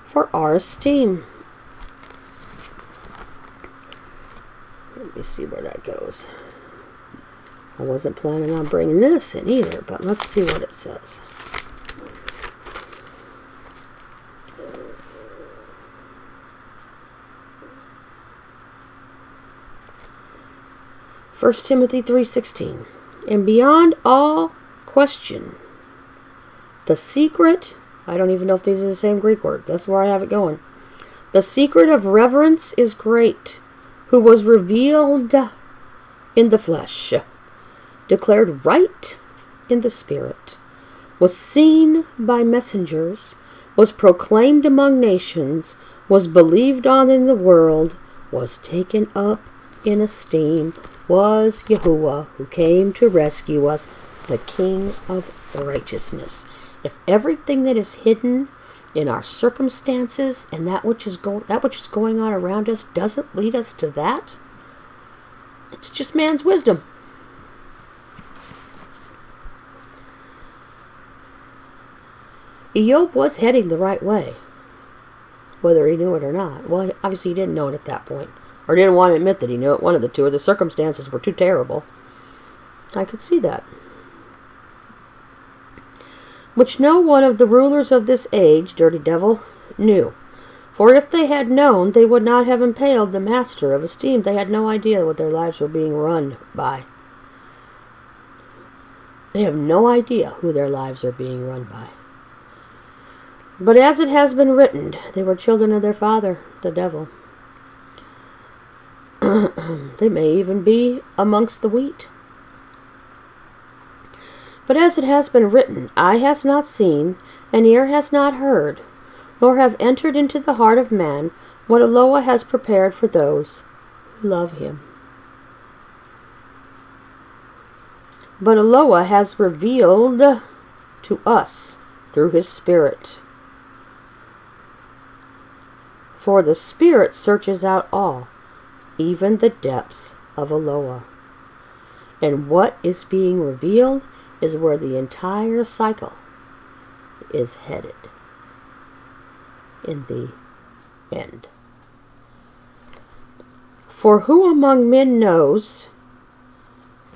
for our esteem. Let me see where that goes. I wasn't planning on bringing this in either, but let's see what it says. First Timothy 3:16. And beyond all question, the secret, I don't even know if these are the same Greek word, that's where I have it going. The secret of reverence is great, who was revealed in the flesh, declared right in the spirit, was seen by messengers, was proclaimed among nations, was believed on in the world, was taken up in esteem, was Yahuwah, who came to rescue us, the King of righteousness. If everything that is hidden in our circumstances and that which is going on around us doesn't lead us to that, it's just man's wisdom. Iyob was heading the right way, whether he knew it or not. Well, obviously he didn't know it at that point, or didn't want to admit that he knew it. One of the two, or the circumstances were too terrible. I could see that. Which no one of the rulers of this age, dirty devil, knew. For if they had known, they would not have impaled the master of esteem. They had no idea what their lives were being run by. They have no idea who their lives are being run by. But as it has been written, they were children of their father, the devil. They may even be amongst the wheat. But as it has been written, eye has not seen, and ear has not heard, nor have entered into the heart of man what Eloah has prepared for those who love him. But Eloah has revealed to us through his Spirit. For the Spirit searches out all, even the depths of Eloah. And what is being revealed is where the entire cycle is headed in the end. For who among men knows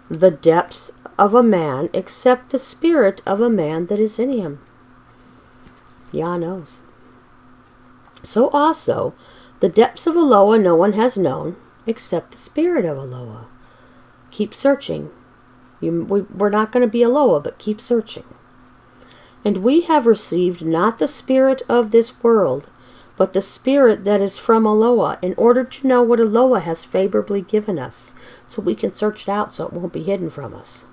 the depths of a man except the spirit of a man that is in him? Yah knows. So also, the depths of Eloah no one has known except the spirit of Eloah. Keep searching. We're not going to be Eloah, but keep searching. And we have received not the spirit of this world, but the Spirit that is from Eloah, in order to know what Eloah has favorably given us, so we can search it out so it won't be hidden from us,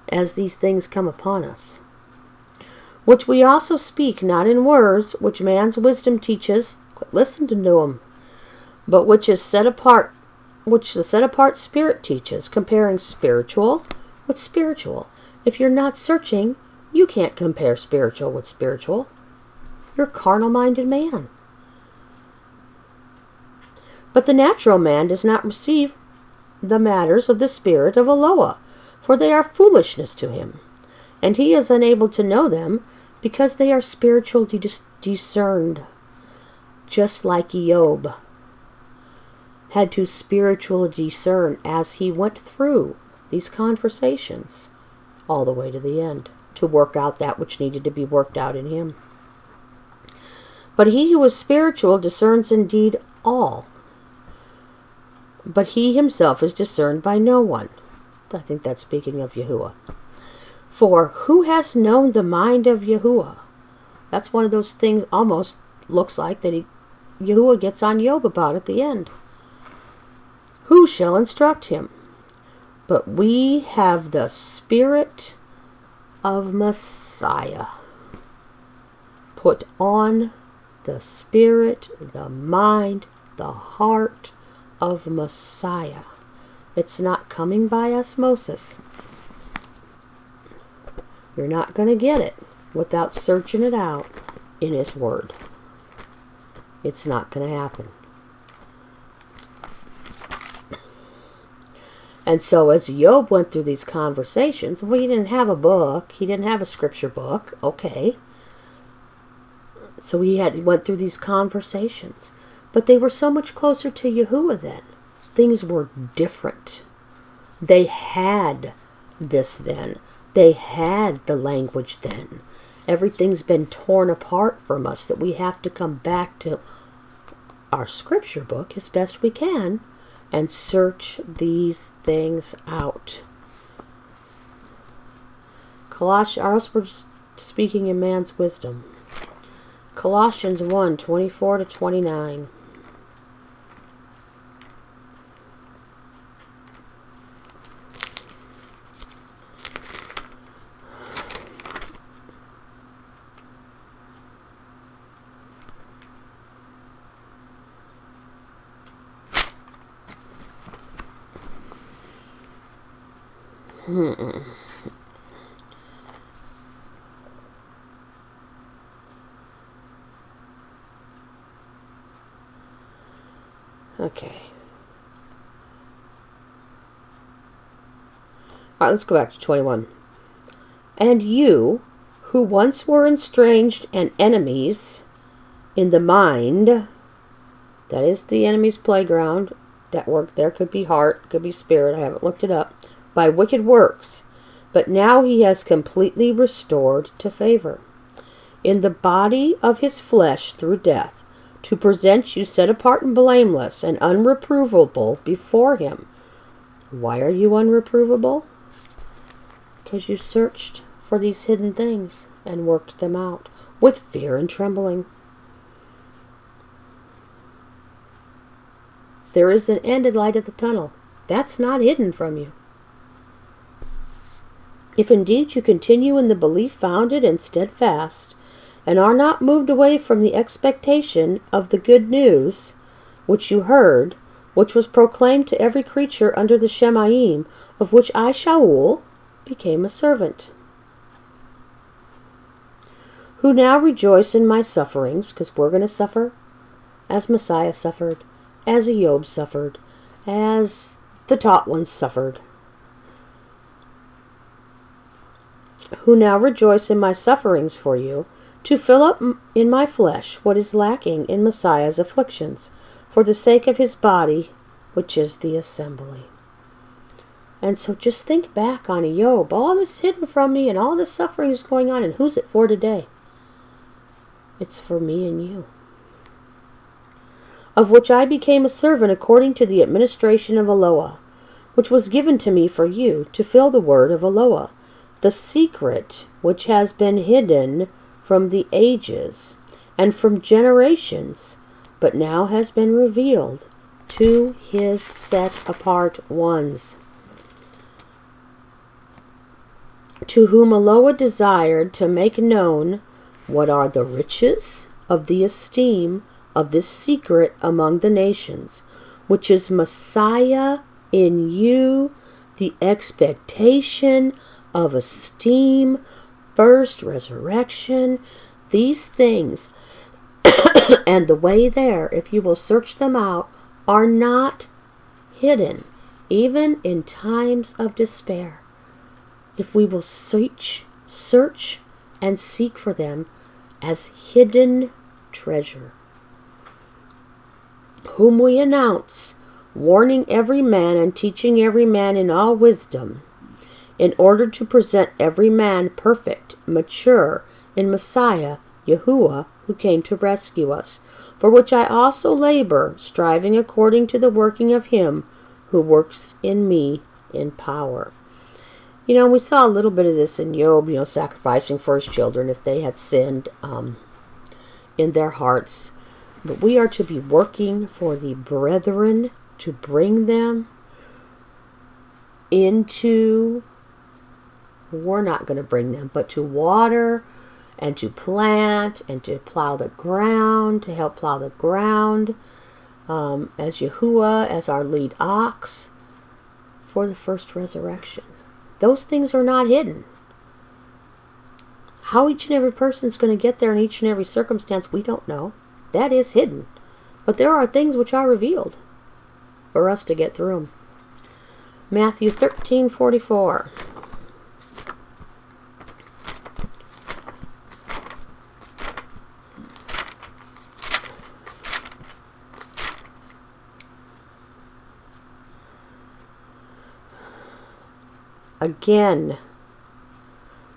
as these things come upon us. Which we also speak, not in words, which man's wisdom teaches, quit listening to them, but which is set apart, which the set apart Spirit teaches, comparing spiritual with spiritual. If you're not searching, you can't compare spiritual with spiritual. You're a carnal-minded man. But the natural man does not receive the matters of the Spirit of Eloah, for they are foolishness to him, and he is unable to know them, because they are spiritually discerned. Just like Iyob had to spiritually discern as he went through these conversations all the way to the end, to work out that which needed to be worked out in him. But he who is spiritual discerns indeed all, but he himself is discerned by no one. I think that's speaking of Yahuwah. For who has known the mind of Yahuwah? That's one of those things almost looks like that Yahuwah gets on Iyob about at the end. Who shall instruct him? but we have the Spirit of Messiah. Put on the spirit, the mind, the heart of Messiah. It's not coming by osmosis. You're not going to get it without searching it out in His Word. It's not going to happen. And so as Iyob went through these conversations, well, he didn't have a book. He didn't have a scripture book. Okay. So he went through these conversations. But they were so much closer to Yahuwah then. Things were different. They had this then. They had the language then. Everything's been torn apart from us that we have to come back to our scripture book as best we can and search these things out. Or else we're just speaking in man's wisdom. Colossians 1:24-29. Okay. Alright, let's go back to 21. And you, who once were estranged and enemies in the mind, that is the enemy's playground, that work there could be heart, could be spirit, I haven't looked it up, by wicked works, but now He has completely restored to favor, in the body of His flesh through death, to present you set apart and blameless and unreprovable before Him. Why are you unreprovable? Because you searched for these hidden things and worked them out with fear and trembling. There is an end and light at the tunnel. That's not hidden from you. If indeed you continue in the belief founded and steadfast, and are not moved away from the expectation of the good news which you heard, which was proclaimed to every creature under the Shemayim, of which I, Shaul, became a servant, who now rejoice in my sufferings, because we're going to suffer as Messiah suffered, as Iyob suffered, as the taught ones suffered, who now rejoice in my sufferings for you, to fill up in my flesh what is lacking in Messiah's afflictions, for the sake of His body, which is the assembly. And so just think back on Iyob, all this hidden from me and all this suffering is going on, and who's it for today? It's for me and you. Of which I became a servant according to the administration of Eloah, which was given to me for you, to fill the word of Eloah, the secret which has been hidden from the ages and from generations, but now has been revealed to His set-apart ones, to whom Eloah desired to make known what are the riches of the esteem of this secret among the nations, which is Messiah in you, the expectation of esteem, first resurrection, these things, and the way there, if you will search them out, are not hidden, even in times of despair. If we will search, and seek for them as hidden treasure, whom we announce, warning every man and teaching every man in all wisdom, in order to present every man perfect, mature, in Messiah, Yahuwah, who came to rescue us, for which I also labor, striving according to the working of Him who works in me in power. We saw a little bit of this in Iyob, sacrificing for his children if they had sinned in their hearts. But we are to be working for the brethren to bring them into, we're not going to bring them, but to water and to plant and to plow the ground, to help plow the ground, as Yahuwah, as our lead ox for the first resurrection. Those things are not hidden. How each and every person is going to get there in each and every circumstance, we don't know. That is hidden. But there are things which are revealed for us to get through them. Matthew 13:44. Again,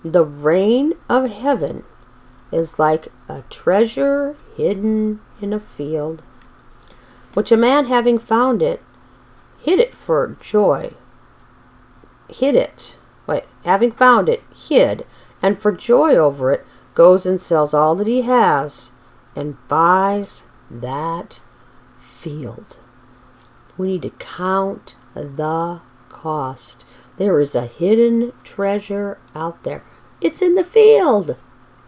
the reign of heaven is like a treasure hidden in a field, which a man having found it, hid it for joy. Having found it, hid, and for joy over it, goes and sells all that he has and buys that field. We need to count the cost. There is a hidden treasure out there. It's in the field.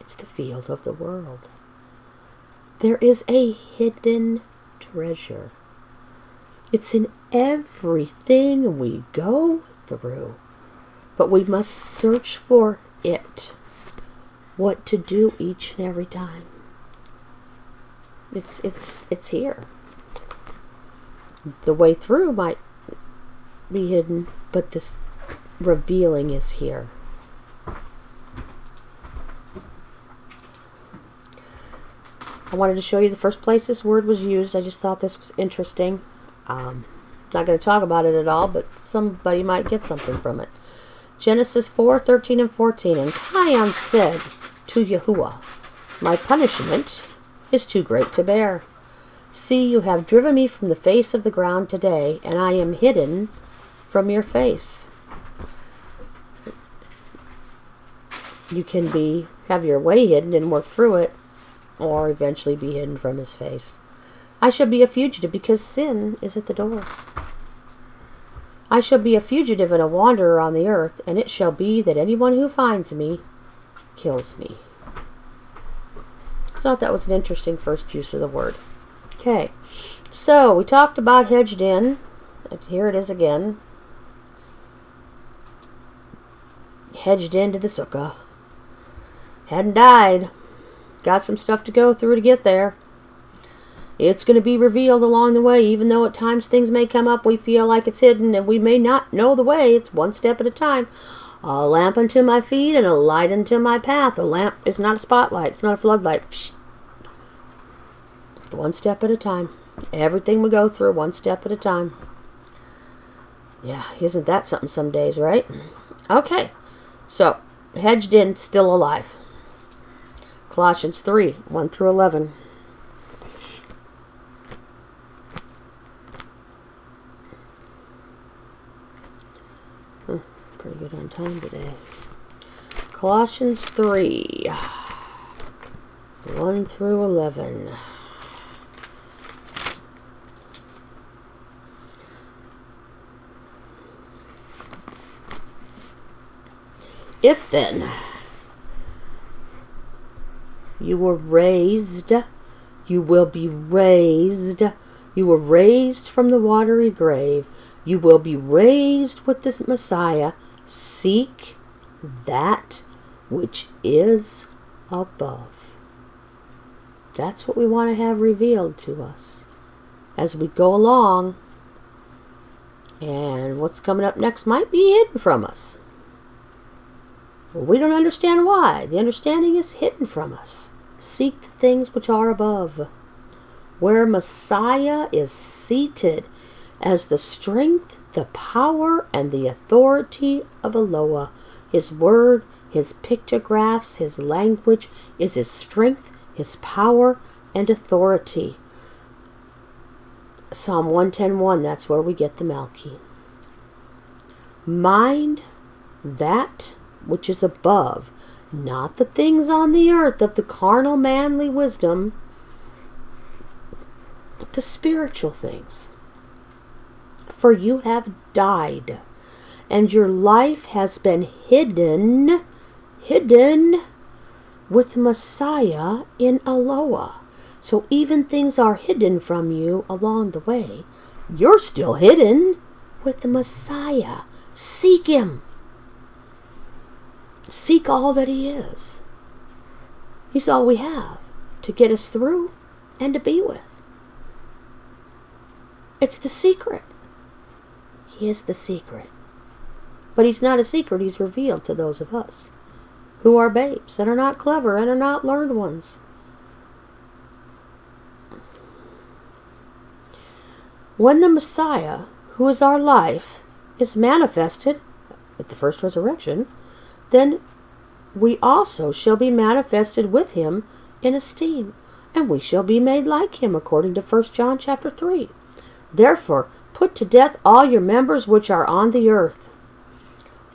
It's the field of the world. There is a hidden treasure. It's in everything we go through. But we must search for it. What to do each and every time. It's here. The way through might be hidden, but this revealing is here. I wanted to show you the first place this word was used. I just thought this was interesting. Not going to talk about it at all, but somebody might get something from it. Genesis 4:13 and 14. And Cain said to Yahuwah, my punishment is too great to bear. See, you have driven me from the face of the ground today, and I am hidden from your face. You can have your way hidden and work through it, or eventually be hidden from his face. I shall be a fugitive because sin is at the door. I shall be a fugitive and a wanderer on the earth, and it shall be that anyone who finds me kills me. So I thought that was an interesting first use of the word. Okay, so we talked about hedged in. Here it is again. Hedged into the sukkah. Hadn't died. Got some stuff to go through to get there. It's going to be revealed along the way, even though at times things may come up, we feel like it's hidden, and we may not know the way. It's one step at a time. A lamp unto my feet and a light unto my path. A lamp is not a spotlight. It's not a floodlight. Psst. One step at a time. Everything we go through, one step at a time. Yeah, isn't that something some days, right? Okay, so, hedged in, still alive. Colossians 3:1 through 11. Pretty good on time today. Colossians 3:1 through 11. If then you were raised, you will be raised. You were raised from the watery grave. You will be raised with this Messiah. Seek that which is above. That's what we want to have revealed to us as we go along. And what's coming up next might be hidden from us. We don't understand why. The understanding is hidden from us. Seek the things which are above, where Messiah is seated as the strength, the power, and the authority of Eloah. His word, his pictographs, his language is his strength, his power, and authority. Psalm 110:1, that's where we get the Malki. Mind that which is above, not the things on the earth of the carnal manly wisdom, the spiritual things. For you have died, and your life has been hidden with Messiah in Eloah. So even things are hidden from you along the way. You're still hidden with the Messiah. Seek him. Seek all that he is. He's all we have to get us through and to be with. It's the secret. He is the secret. But he's not a secret. He's revealed to those of us who are babes and are not clever and are not learned ones. When the Messiah, who is our life, is manifested at the first resurrection, then we also shall be manifested with him in esteem, and we shall be made like him, according to 1 John chapter 3. Therefore, put to death all your members which are on the earth: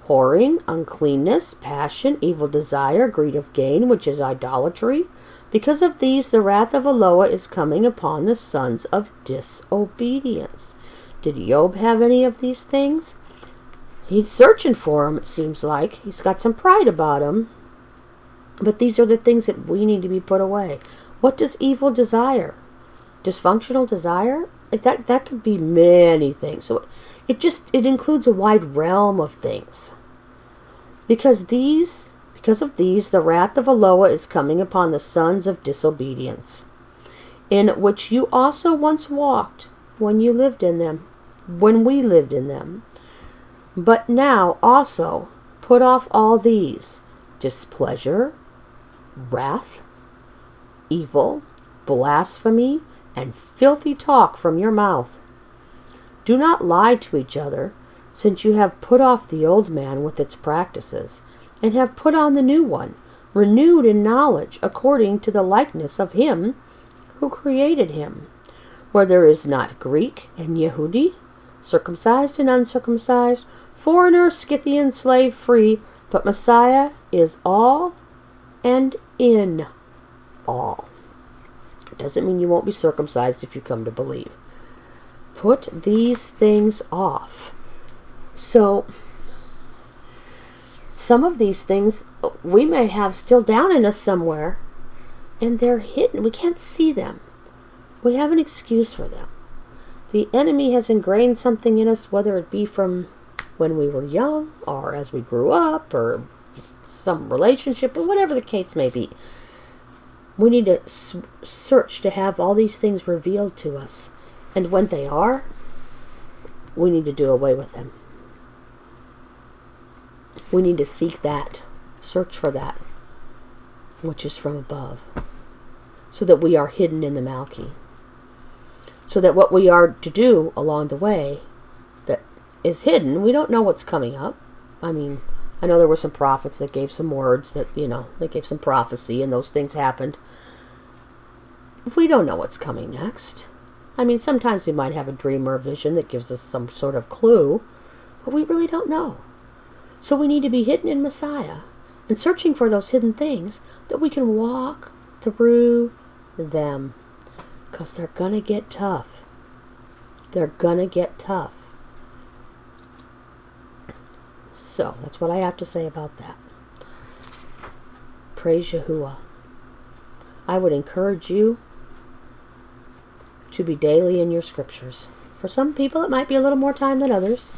whoring, uncleanness, passion, evil desire, greed of gain, which is idolatry. Because of these, the wrath of Eloah is coming upon the sons of disobedience. Did Iyob have any of these things? He's searching for them, it seems like. He's got some pride about him. But these are the things that we need to be put away. What does evil desire? Dysfunctional desire? Like that could be many things. So it includes a wide realm of things. Because of these, the wrath of Eloah is coming upon the sons of disobedience, in which you also once walked when we lived in them. But now also put off all these: displeasure, wrath, evil, blasphemy, and filthy talk from your mouth. Do not lie to each other, since you have put off the old man with its practices, and have put on the new one, renewed in knowledge, according to the likeness of him who created him, where there is not Greek and Yehudi, circumcised and uncircumcised, foreigner, Scythian, slave, free, but Messiah is all and in all. It doesn't mean you won't be circumcised if you come to believe. Put these things off. So, some of these things we may have still down in us somewhere, and they're hidden. We can't see them. We have an excuse for them. The enemy has ingrained something in us, whether it be from when we were young, or as we grew up, or some relationship, or whatever the case may be. We need to search to have all these things revealed to us. And when they are, we need to do away with them. We need to seek that, search for that, which is from above, so that we are hidden in the Malki. So that what we are to do along the way that is hidden, we don't know what's coming up. I mean, I know there were some prophets that gave some words that, they gave some prophecy and those things happened. We don't know what's coming next. I mean, sometimes we might have a dream or a vision that gives us some sort of clue, but we really don't know. So we need to be hidden in Messiah and searching for those hidden things that we can walk through them. Because they're going to get tough. They're going to get tough. So, that's what I have to say about that. Praise Yahuwah. I would encourage you to be daily in your scriptures. For some people, it might be a little more time than others.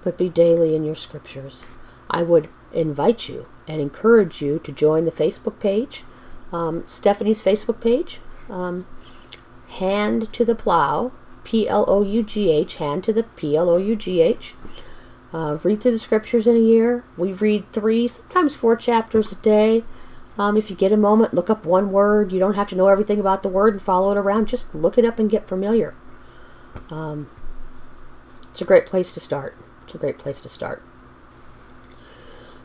But be daily in your scriptures. I would invite you and encourage you to join the Facebook page. Stephanie's Facebook page. Hand to the Plow. Plough. Hand to the Plough. Read through the scriptures in a year. We read 3, sometimes 4 chapters a day. If you get a moment, look up one word. You don't have to know everything about the word and follow it around. Just look it up and get familiar. It's a great place to start.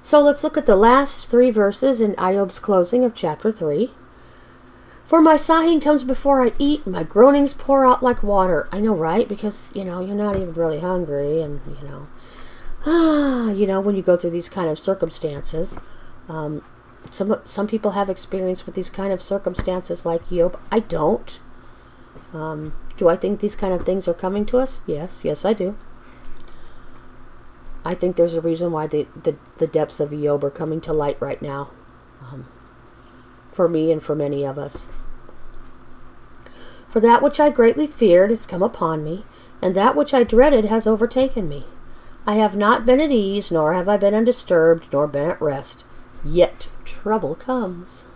So let's look at the last 3 verses in Iyob's closing of chapter 3. For my sighing comes before I eat, my groanings pour out like water. I know, right? Because, you're not even really hungry, and, when you go through these kind of circumstances, some people have experience with these kind of circumstances like Iyob. I don't. Do I think these kind of things are coming to us? Yes, I do. I think there's a reason why the depths of Iyob are coming to light right now. For me and for many of us. For that which I greatly feared has come upon me, and that which I dreaded has overtaken me. I have not been at ease, nor have I been undisturbed, nor been at rest. Yet trouble comes.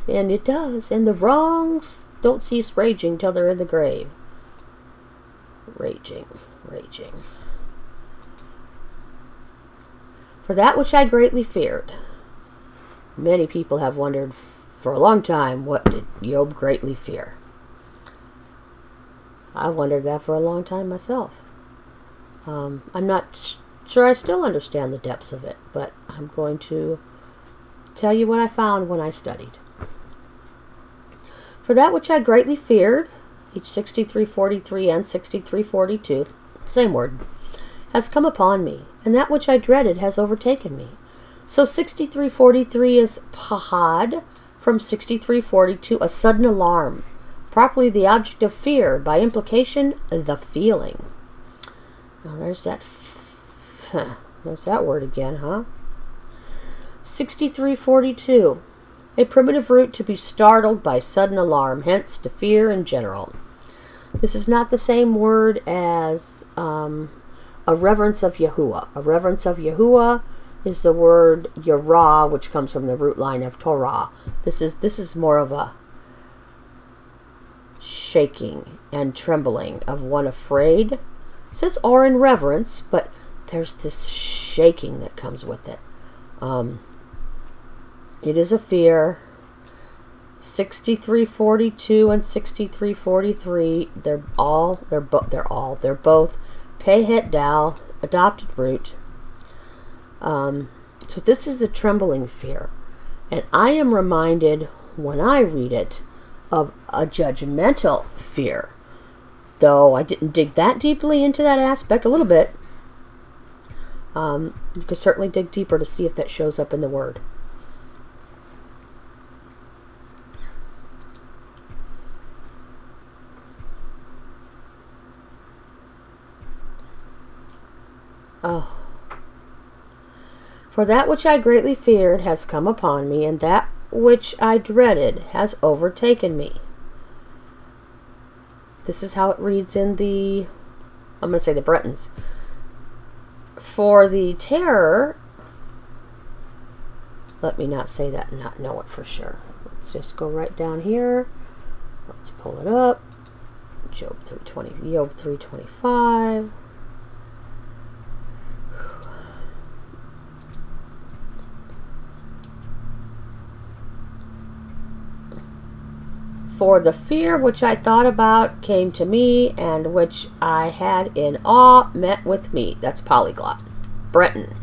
And it does. And the wrongs don't cease raging till they're in the grave. Raging. For that which I greatly feared. Many people have wondered for a long time, what did Iyob greatly fear? I wondered that for a long time myself. I'm not sure I still understand the depths of it, but I'm going to tell you what I found when I studied. For that which I greatly feared, each 6343 and 6342, same word, has come upon me, and that which I dreaded has overtaken me. So 6343 is pahad, from 6342, a sudden alarm, properly the object of fear, by implication, the feeling. Now there's that word again, huh? 6342, a primitive root to be startled by sudden alarm, hence to fear in general. This is not the same word as a reverence of Yahuwah. A reverence of Yahuwah is the word Yerah, which comes from the root line of Torah. This is more of a shaking and trembling of one afraid. It says or in reverence, but there's this shaking that comes with it. It is a fear. 6342 and 6343, they're both Pehet Dal, adopted root. So this is a trembling fear. And I am reminded when I read it of a judgmental fear. Though I didn't dig that deeply into that aspect, a little bit. You could certainly dig deeper to see if that shows up in the word. Oh. For that which I greatly feared has come upon me, and that which I dreaded has overtaken me. This is how it reads in the, I'm going to say the Bretons. For the terror, let me not say that and not know it for sure. Let's just go right down here. Let's pull it up. Job 325. For the fear which I thought about came to me, and which I had in awe met with me. That's polyglot. Breton.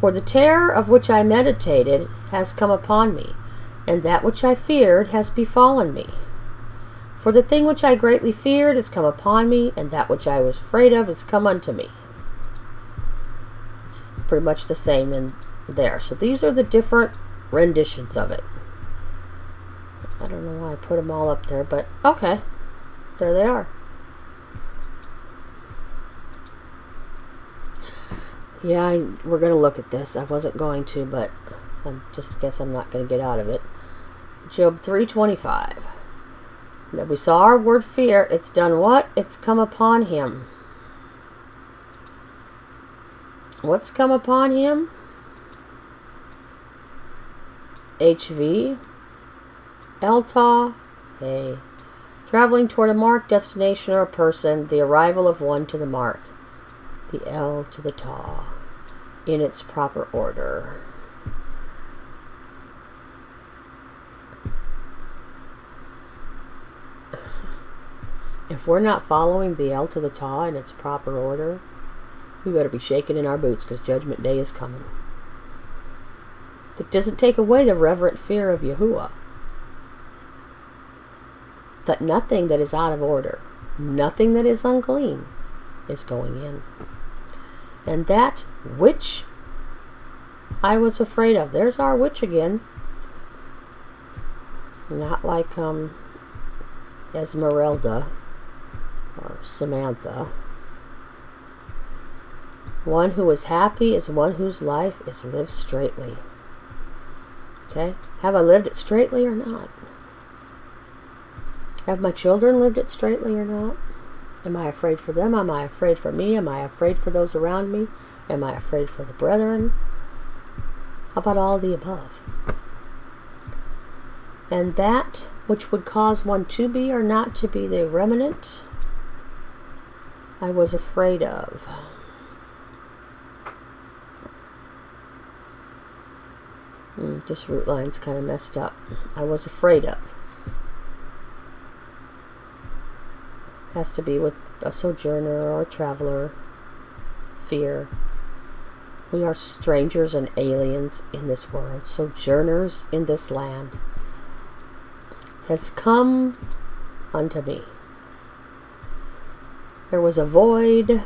For the terror of which I meditated has come upon me, and that which I feared has befallen me. For the thing which I greatly feared has come upon me, and that which I was afraid of has come unto me. It's pretty much the same in there. So these are the different renditions of it. I don't know why I put them all up there, but okay. There they are. Yeah, we're going to look at this. I wasn't going to, but I just guess I'm not going to get out of it. Job 325. That we saw our word fear. It's done what? It's come upon him. What's come upon him? HV. Elta, hey, traveling toward a mark, destination, or a person, the arrival of one to the mark, the L to the Ta, in its proper order. If we're not following the L to the Ta in its proper order, we better be shaking in our boots, because Judgment Day is coming. It doesn't take away the reverent fear of Yahuwah. That nothing that is out of order, nothing that is unclean, is going in. And that which I was afraid of. There's our witch again. Not like Esmeralda or Samantha. One who is happy is one whose life is lived straightly. Okay? Have I lived it straightly or not? Have my children lived it straightly or not? Am I afraid for them? Am I afraid for me? Am I afraid for those around me? Am I afraid for the brethren? How about all the above? And that which would cause one to be or not to be the remnant, I was afraid of. This root line's kind of messed up. I was afraid of. Has to be with a sojourner or a traveler. Fear. We are strangers and aliens in this world, sojourners in this land. Has come unto me. There was a void.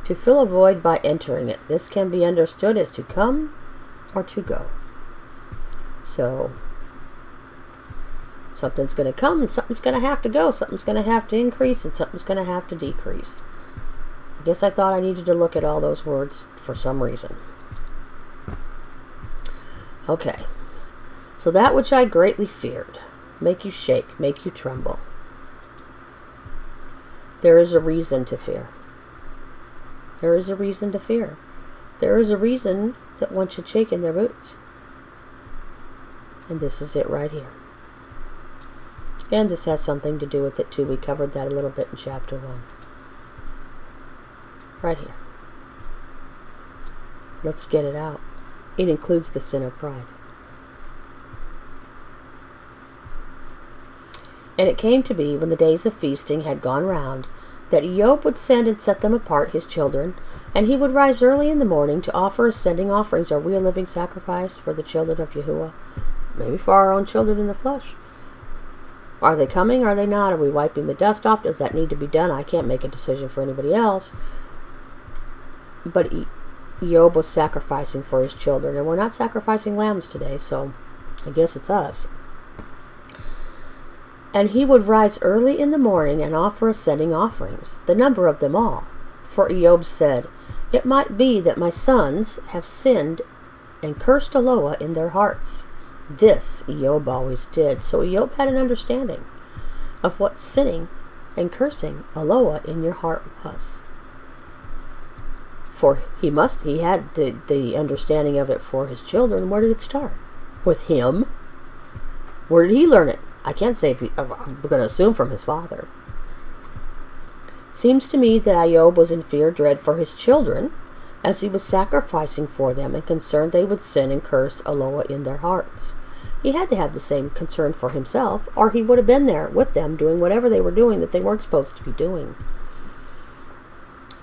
To fill a void by entering it. This can be understood as to come or to go. So, something's going to come and something's going to have to go. Something's going to have to increase and something's going to have to decrease. I guess I thought I needed to look at all those words for some reason. Okay. So that which I greatly feared, make you shake, make you tremble. There is a reason to fear. There is a reason to fear. There is a reason that one should shake in their boots. And this is it right here. And this has something to do with it too. We covered that a little bit in chapter 1. Right here. Let's get it out. It includes the sin of pride. And it came to be, when the days of feasting had gone round, that Iyob would send and set them apart, his children, and he would rise early in the morning to offer ascending offerings. Are we a living sacrifice for the children of Yahuwah? Maybe for our own children in the flesh. Are they coming? Are they not? Are we wiping the dust off? Does that need to be done? I can't make a decision for anybody else. But Iyob was sacrificing for his children, and we're not sacrificing lambs today, so I guess it's us. And he would rise early in the morning and offer ascending offerings, the number of them all. For Iyob said, it might be that my sons have sinned and cursed Eloah in their hearts. This Iyob always did. So Iyob had an understanding of what sinning and cursing Eloah in your heart was. For he had the understanding of it for his children. Where did it start? With him. Where did he learn it? I can't say I'm going to assume from his father. Seems to me that Iyob was in fear, dread for his children, as he was sacrificing for them and concerned they would sin and curse Eloah in their hearts. He had to have the same concern for himself, or he would have been there with them doing whatever they were doing that they weren't supposed to be doing.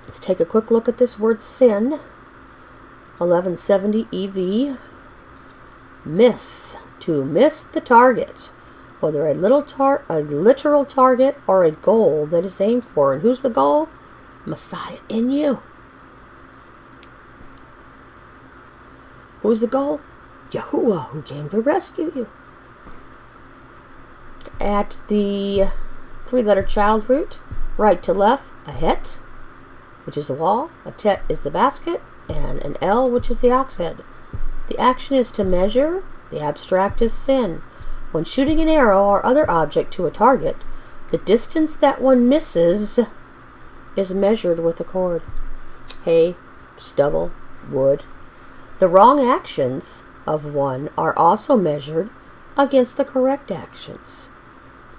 Let's take a quick look at this word sin. 1170 EV. Miss. To miss the target. Whether a literal target or a goal that is aimed for. And who's the goal? Messiah in you. Who's the goal? Yahuwah, who came to rescue you. At the 3-letter child root, right to left, a het, which is the wall, a tet is the basket, and an L, which is the ox head. The action is to measure, the abstract is sin. When shooting an arrow or other object to a target, the distance that one misses is measured with a cord. Hay, stubble, wood. The wrong actions of one are also measured against the correct actions.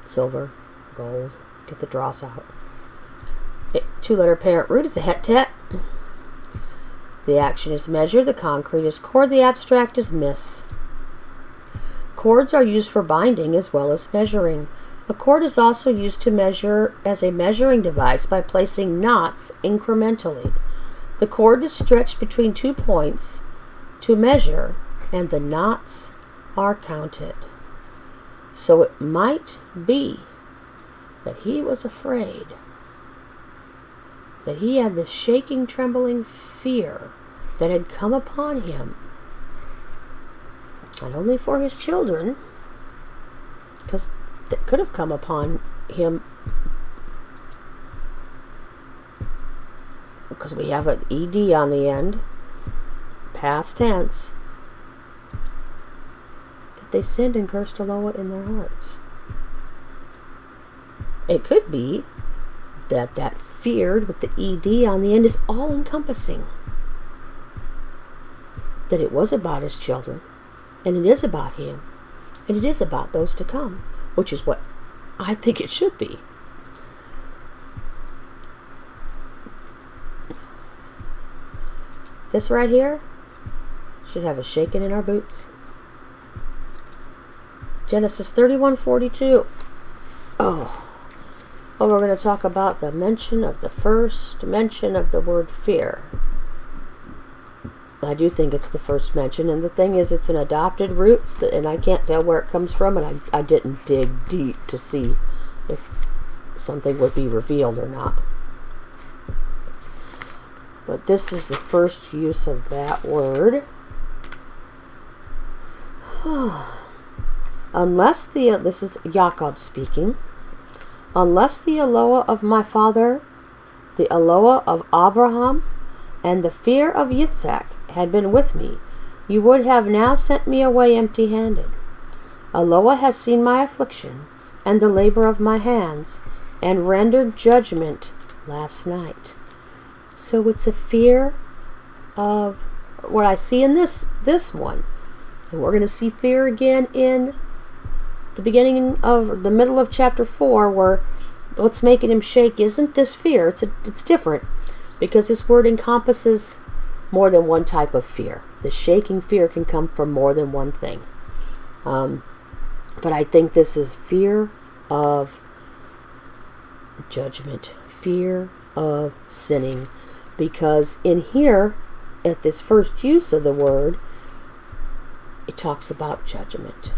Silver, gold, get the dross out. 2-letter parent root is a het-tet. The action is measure, the concrete is cord, the abstract is miss. Cords are used for binding as well as measuring. A cord is also used to measure as a measuring device by placing knots incrementally. The cord is stretched between 2 points to measure, and the knots are counted. So it might be that he was afraid, that he had this shaking, trembling fear that had come upon him. Not only for his children, because that could have come upon him because we have an ed on the end, past tense, that they sinned and cursed Eloah in their hearts. It could be that feared with the ed on the end is all encompassing. That it was about his children, and it is about him, and it is about those to come, which is what I think it should be. This right here should have a shaking in our boots. Genesis 31:42. Oh, we're going to talk about the mention of the first mention of the word fear. I do think it's the first mention, and the thing is, it's an adopted root, and I can't tell where it comes from, and I didn't dig deep to see if something would be revealed or not. But this is the first use of that word. This is Jacob speaking. Unless the Eloah of my father, the Eloah of Abraham, and the fear of Yitzhak had been with me, you would have now sent me away empty-handed. Eloah has seen my affliction and the labor of my hands, and rendered judgment last night. So it's a fear of what I see in this one. And we're going to see fear again in the beginning of the middle of chapter 4, where what's making him shake isn't this fear. It's different, because this word encompasses more than one type of fear. The shaking fear can come from more than one thing. But I think this is fear of judgment, fear of sinning, because in here, at this first use of the word, it talks about judgment.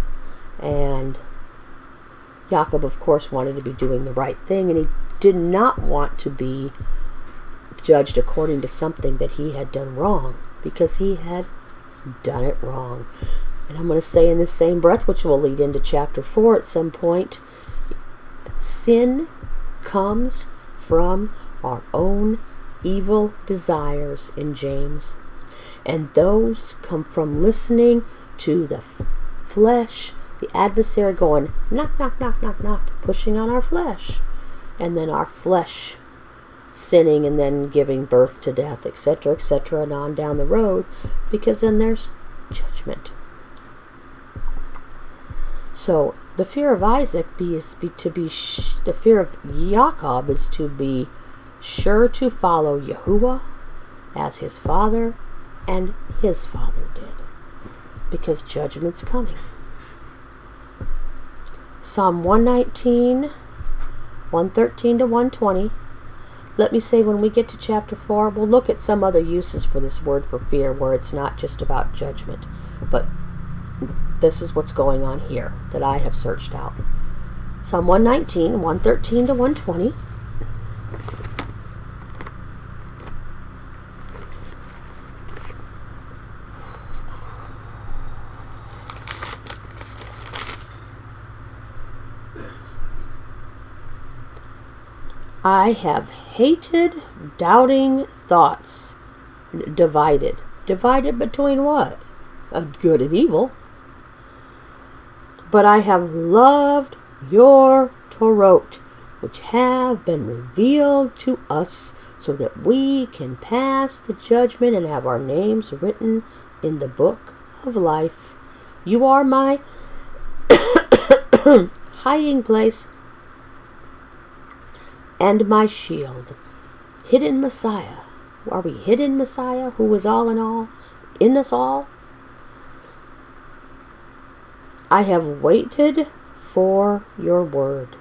And Jacob, of course, wanted to be doing the right thing, and he did not want to be judged according to something that he had done wrong, because he had done it wrong. And I'm going to say in the same breath, which will lead into chapter 4 at some point, sin comes from our own evil desires in James. And those come from listening to the flesh, the adversary going, knock, knock, knock, knock, knock, pushing on our flesh. And then our flesh sinning and then giving birth to death, etc., and on down the road, because then there's judgment. So the fear of Isaac the fear of Jacob is to be sure to follow Yahuwah as his father and his father did, because judgment's coming. Psalm 119, 113 to 120. Let me say, when we get to chapter 4, we'll look at some other uses for this word for fear, where it's not just about judgment, but this is what's going on here that I have searched out. Psalm 119, 113 to 120. I have hated doubting thoughts. Divided. Divided between what? Good and evil. But I have loved your Torah, which have been revealed to us, so that we can pass the judgment and have our names written in the book of life. You are my hiding place and my shield. Hidden Messiah. Are we hidden Messiah, who is all in us all? I have waited for your word.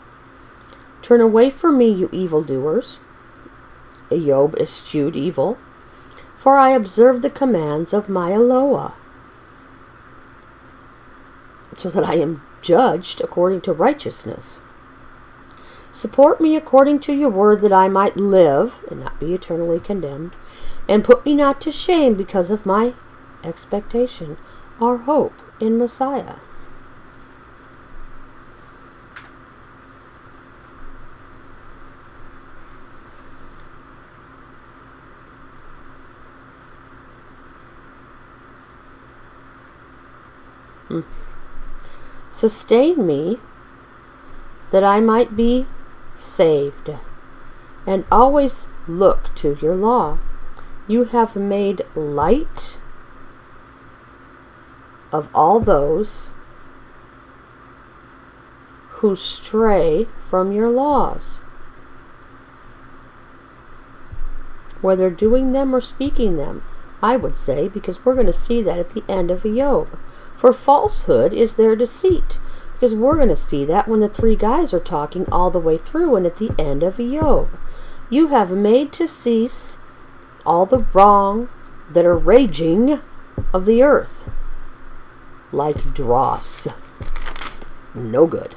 Turn away from me, you evildoers. Iyob eschewed evil, for I observe the commands of my Eloah, so that I am judged according to righteousness. Support me according to your word, that I might live and not be eternally condemned. And put me not to shame because of my expectation, our hope in Messiah. Sustain me, that I might be saved, and always look to your law. You have made light of all those who stray from your laws, whether doing them or speaking them, I would say, because we're going to see that at the end of Iyob. For falsehood is their deceit, because we're going to see that when the three guys are talking all the way through and at the end of Iyob. You have made to cease all the wrong that are raging of the earth, like dross. No good.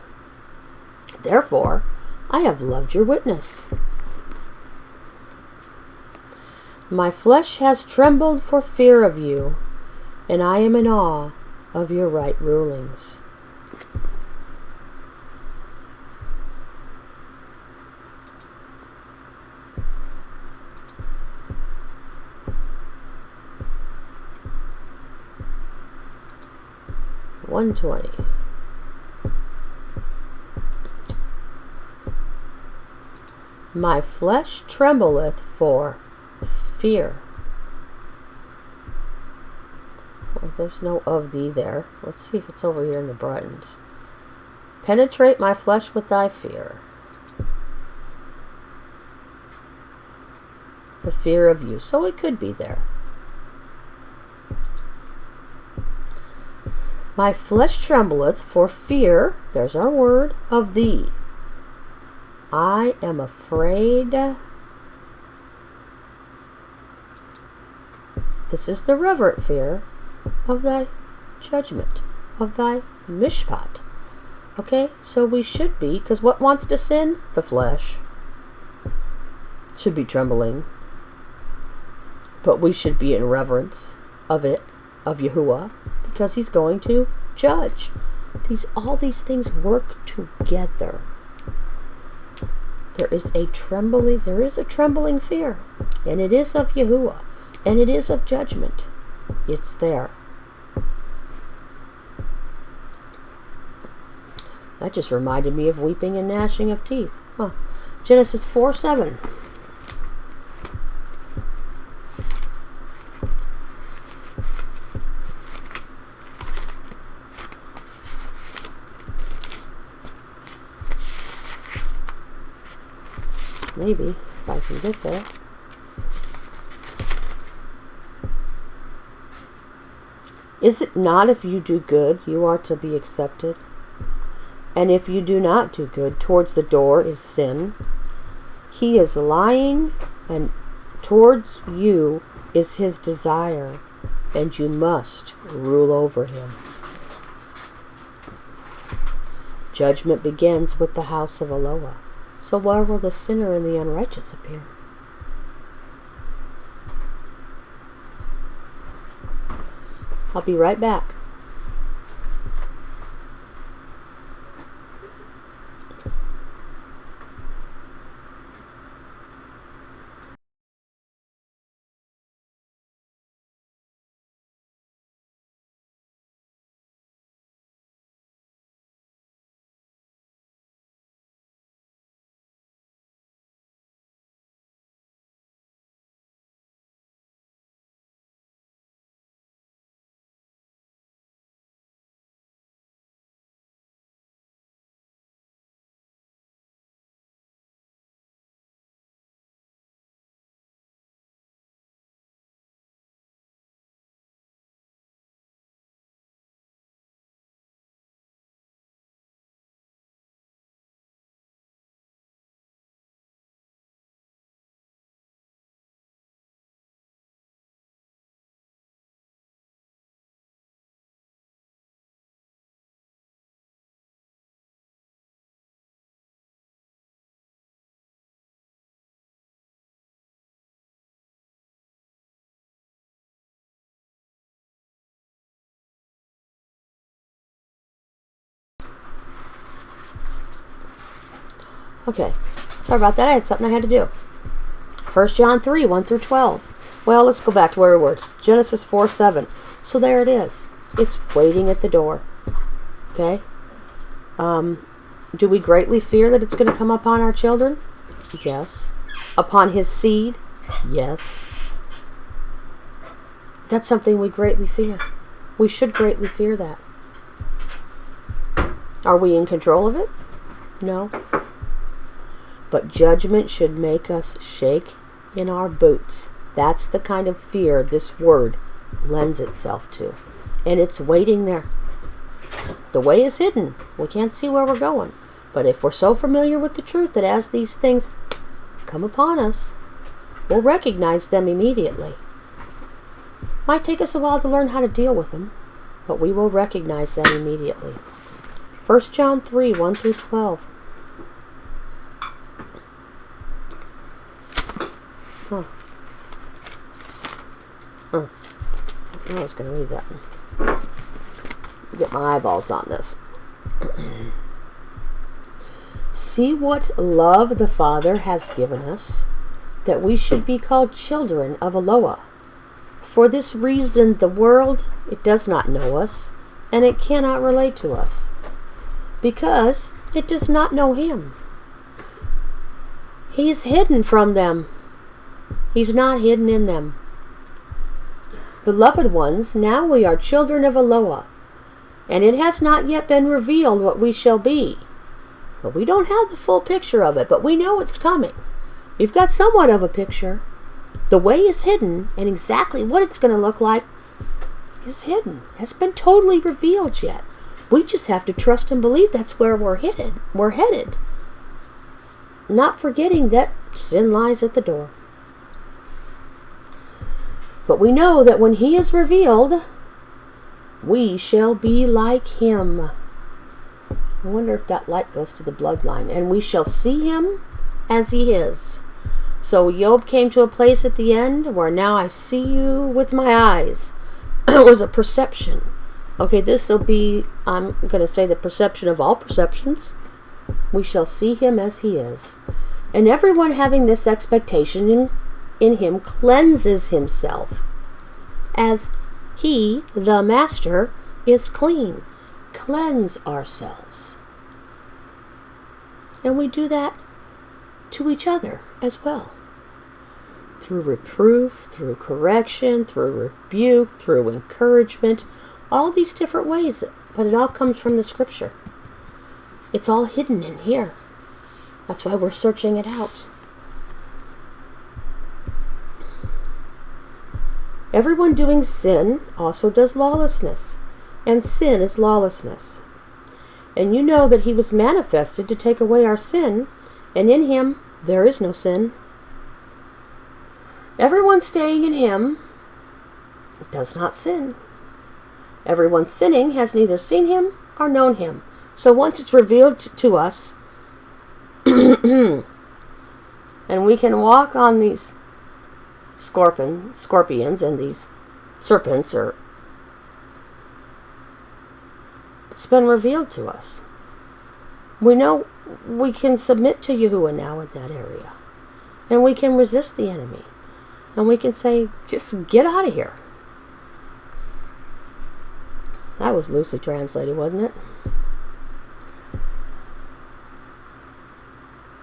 Therefore, I have loved your witness. My flesh has trembled for fear of you, and I am in awe of your right rulings. $120. My flesh trembleth for fear. Well, there's no of thee there. Let's see if it's over here in the Britons. Penetrate my flesh with thy fear. The fear of you. So it could be there. My flesh trembleth for fear, there's our word, of thee. I am afraid. This is the reverent fear of thy judgment, of thy mishpat. Okay, so we should be, because what wants to sin? The flesh. Should be trembling. But we should be in reverence of it, of Yahuwah, because he's going to judge. All these things work together. There is a trembling fear, and it is of Yahuwah, and it is of judgment. It's there. That just reminded me of weeping and gnashing of teeth. Huh. Genesis 4:7. Maybe, if I can get there. Is it not if you do good, you are to be accepted? And if you do not do good, towards the door is sin. He is lying, and towards you is his desire, and you must rule over him. Judgment begins with the house of Eloah. So where will the sinner and the unrighteous appear? I'll be right back. Okay, sorry about that. I had something I had to do. 1 John 3, 1 through 12. Well, let's go back to where we were. Genesis 4:7. So there it is. It's waiting at the door. Okay? Do we greatly fear that it's going to come upon our children? Yes. Upon his seed? Yes. That's something we greatly fear. We should greatly fear that. Are we in control of it? No. But judgment should make us shake in our boots. That's the kind of fear this word lends itself to. And it's waiting there. The way is hidden. We can't see where we're going. But if we're so familiar with the truth that as these things come upon us, we'll recognize them immediately. Might take us a while to learn how to deal with them, but we will recognize them immediately. 1 John 3, 1 through 12. I was going to read that one. Get my eyeballs on this. See what love the Father has given us, that we should be called children of Eloah. For this reason the world, it does not know us, and it cannot relate to us, because it does not know him. He's hidden from them. He's not hidden in them. Beloved ones, now we are children of Eloah, and it has not yet been revealed what we shall be. But we don't have the full picture of it, but we know it's coming. We've got somewhat of a picture. The way is hidden, and exactly what it's going to look like is hidden. It hasn't been totally revealed yet. We just have to trust and believe that's where we're headed. Not forgetting that sin lies at the door. But we know that when he is revealed, we shall be like him. I wonder if that light goes to the bloodline. And we shall see him as he is. So Iyob came to a place at the end where now I see you with my eyes. It was a perception. Okay, this will be, I'm going to say, the perception of all perceptions. We shall see him as he is. And everyone having this expectation in him cleanses himself, as he, the Master, is clean. Cleanse ourselves. And we do that to each other as well. Through reproof, through correction, through rebuke, through encouragement, all these different ways, but it all comes from the Scripture. It's all hidden in here. That's why we're searching it out. Everyone doing sin also does lawlessness, and sin is lawlessness. And you know that he was manifested to take away our sin, and in him there is no sin. Everyone staying in him does not sin. Everyone sinning has neither seen him or known him. So once it's revealed to us, and we can walk on these scorpions and these serpents, or it's been revealed to us. We know we can submit to Yahuwah now in that area, and we can resist the enemy, and we can say, just get out of here. That was loosely translated, wasn't it?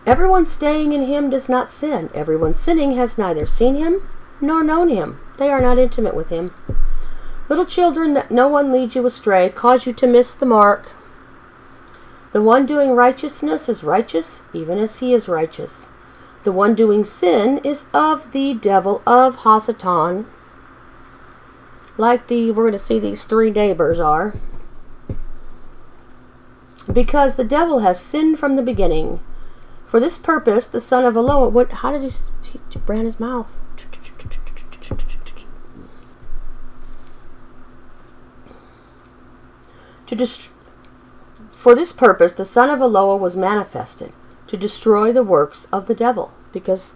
Everyone staying in him does not sin. Everyone sinning has neither seen him nor known him. They are not intimate with him. Little children, that no one lead you astray, cause you to miss the mark. The one doing righteousness is righteous, even as he is righteous. The one doing sin is of the devil, of Hasatan. Like we're going to see these three neighbors are. Because the devil has sinned from the beginning. For this purpose, the son of Eloah, how did he brand his mouth? For this purpose, the son of Eloah was manifested, to destroy the works of the devil. Because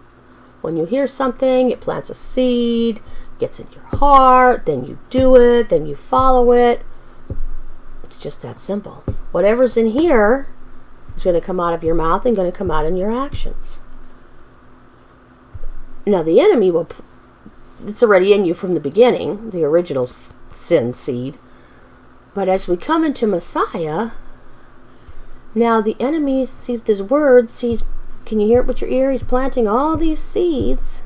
when you hear something, it plants a seed, gets in your heart, then you do it, then you follow it. It's just that simple. Whatever's in here is going to come out of your mouth and going to come out in your actions. Now the enemy it's already in you from the beginning, the original sin seed. But as we come into Messiah, now the enemy sees this word, can you hear it with your ear? He's planting all these seeds.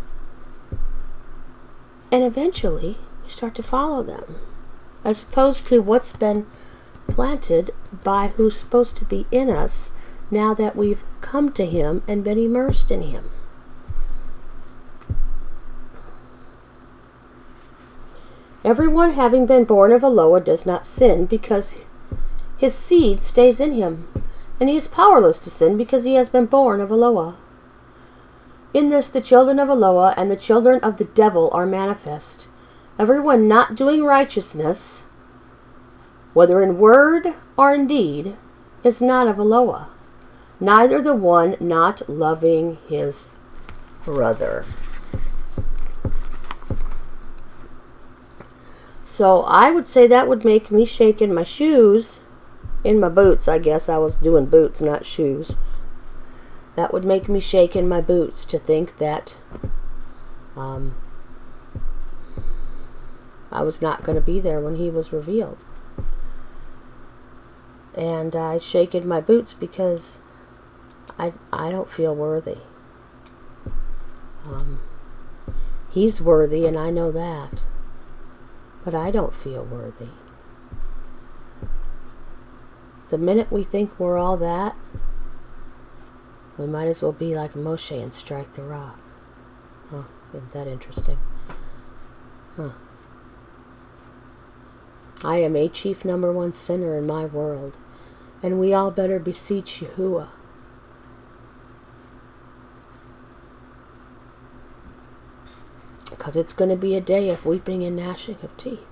And eventually, we start to follow them. As opposed to what's been planted by who's supposed to be in us now that we've come to him and been immersed in him. Everyone having been born of Eloah does not sin because his seed stays in him, and he is powerless to sin because he has been born of Eloah. In this the children of Eloah and the children of the devil are manifest. Everyone not doing righteousness, whether in word or in deed, is not of Eloah, neither the one not loving his brother. So I would say that would make me shake in my shoes, in my boots, I guess. I was doing boots, not shoes. That would make me shake in my boots to think that I was not going to be there when he was revealed. And I shake in my boots because I don't feel worthy. He's worthy, and I know that. But I don't feel worthy. The minute we think we're all that, we might as well be like Moshe and strike the rock. Huh, isn't that interesting? Huh. I am a chief number one sinner in my world, and we all better beseech Yahuwah. Because it's going to be a day of weeping and gnashing of teeth.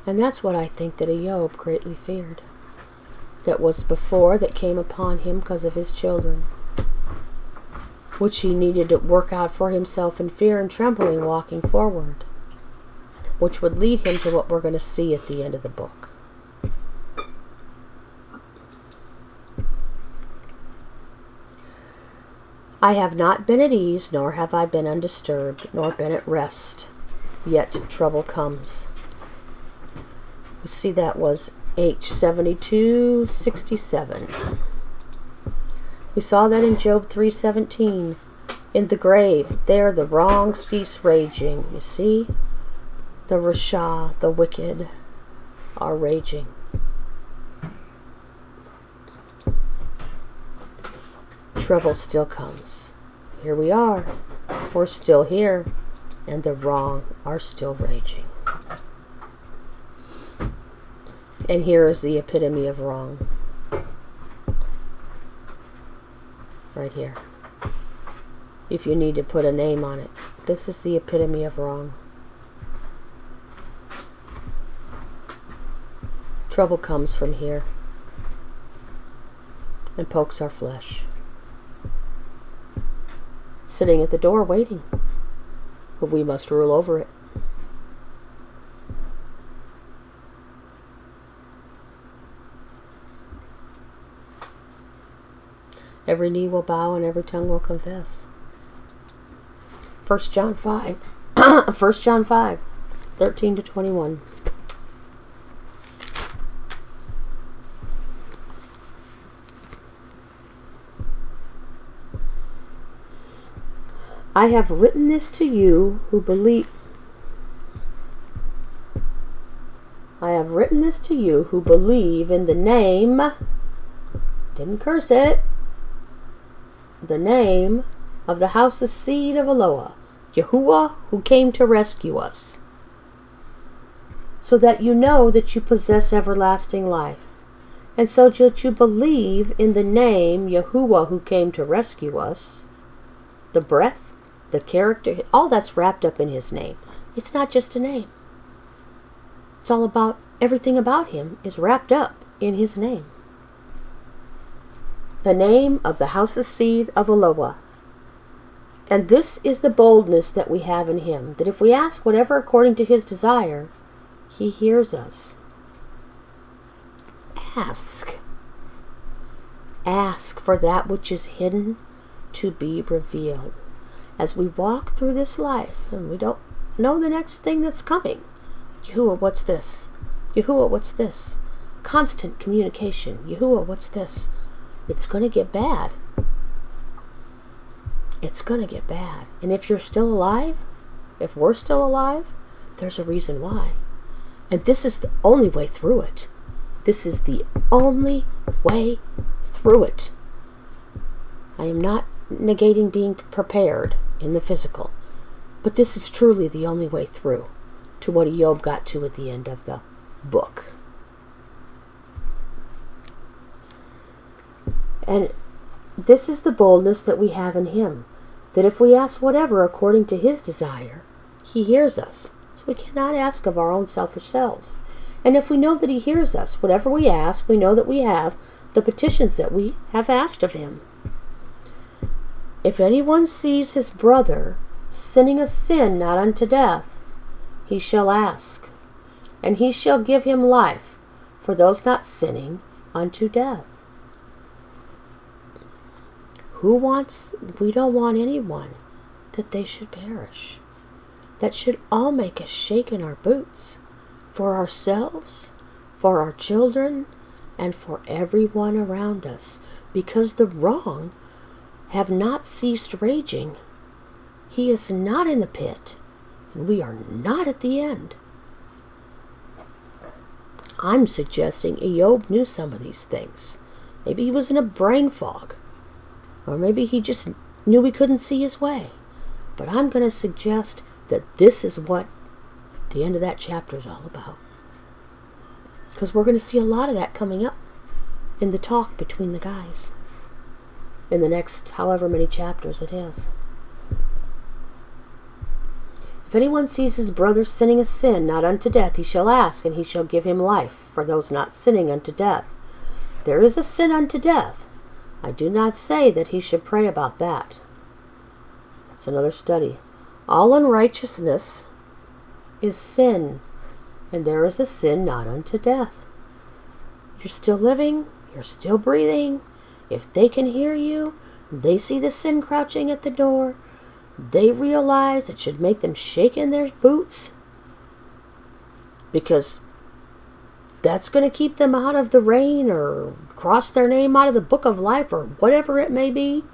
And that's what I think that Iyob greatly feared. That was before that came upon him because of his children, which he needed to work out for himself in fear and trembling walking forward, which would lead him to what we're going to see at the end of the book. I have not been at ease, nor have I been undisturbed, nor been at rest, yet trouble comes. We see that was H7267. We saw that in Job 3:17. In the grave, there the wrong cease raging. You see, the Rasha, the wicked, are raging. Trouble still comes. Here we are. We're still here, and the wrong are still raging. And here is the epitome of wrong. Right here. If you need to put a name on it, this is the epitome of wrong. Trouble comes from here and pokes our flesh. It's sitting at the door waiting, but we must rule over it. Every knee will bow and every tongue will confess. 1 John 5, 1 John 5, 13 to 21. I have written this to you who believe. I have written this to you who believe in the name. Didn't curse it. The name of the house's seed of Eloah, Yahuwah, who came to rescue us, so that you know that you possess everlasting life, and so that you believe in the name Yahuwah, who came to rescue us. The breath, the character, all that's wrapped up in his name. It's not just a name. It's all about, everything about him is wrapped up in his name. The name of the house's seed of Eloah. And this is the boldness that we have in him, that if we ask whatever according to his desire, he hears us. Ask. Ask for that which is hidden to be revealed. As we walk through this life, and we don't know the next thing that's coming. Yahuwah, what's this? Yahuwah, what's this? Constant communication. Yahuwah, what's this? It's going to get bad. It's going to get bad. And if you're still alive, if we're still alive, there's a reason why. And this is the only way through it. This is the only way through it. I am not negating being prepared in the physical, but this is truly the only way through to what Iyob got to at the end of the book. And this is the boldness that we have in him, that if we ask whatever according to his desire, he hears us. So we cannot ask of our own selfish selves. And if we know that he hears us, whatever we ask, we know that we have the petitions that we have asked of him. If anyone sees his brother sinning a sin not unto death, he shall ask, and he shall give him life for those not sinning unto death. We don't want anyone that they should perish. That should all make us shake in our boots for ourselves, for our children, and for everyone around us, because the wrong have not ceased raging. He is not in the pit, and we are not at the end. I'm suggesting Iyob knew some of these things. Maybe he was in a brain fog, or maybe he just knew he couldn't see his way. But I'm going to suggest that this is what the end of that chapter is all about. Because we're going to see a lot of that coming up in the talk between the guys in the next however many chapters it is. If anyone sees his brother sinning a sin not unto death, he shall ask, and he shall give him life for those not sinning unto death. There is a sin unto death. I do not say that he should pray about that. That's another study. All unrighteousness is sin, and there is a sin not unto death. You're still living, you're still breathing. If they can hear you, they see the sin crouching at the door, they realize it should make them shake in their boots, because that's going to keep them out of the rain or cross their name out of the book of life or whatever it may be.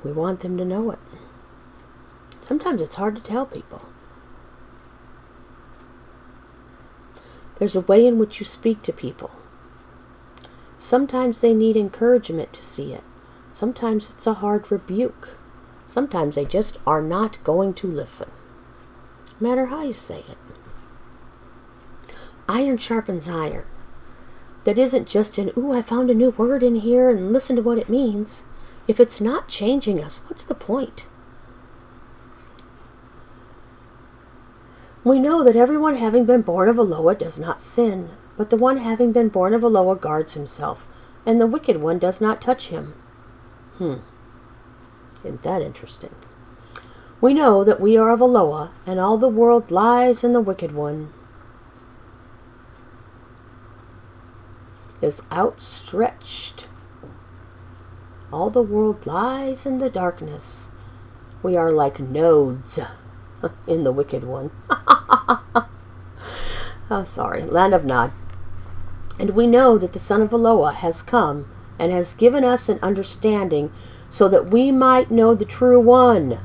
We want them to know it. Sometimes it's hard to tell people. There's a way in which you speak to people. Sometimes they need encouragement to see it. Sometimes it's a hard rebuke. Sometimes they just are not going to listen, no matter how you say it. Iron sharpens iron. That isn't just an, ooh, I found a new word in here and listen to what it means. If it's not changing us, what's the point? We know that everyone having been born of Eloah does not sin, but the one having been born of Eloah guards himself, and the wicked one does not touch him. Isn't that interesting? We know that we are of Eloah, and all the world lies in the wicked one. Is outstretched. All the world lies in the darkness. We are like nodes in the wicked one. Oh, sorry. Land of Nod. And we know that the son of Eloah has come and has given us an understanding so that we might know the true one.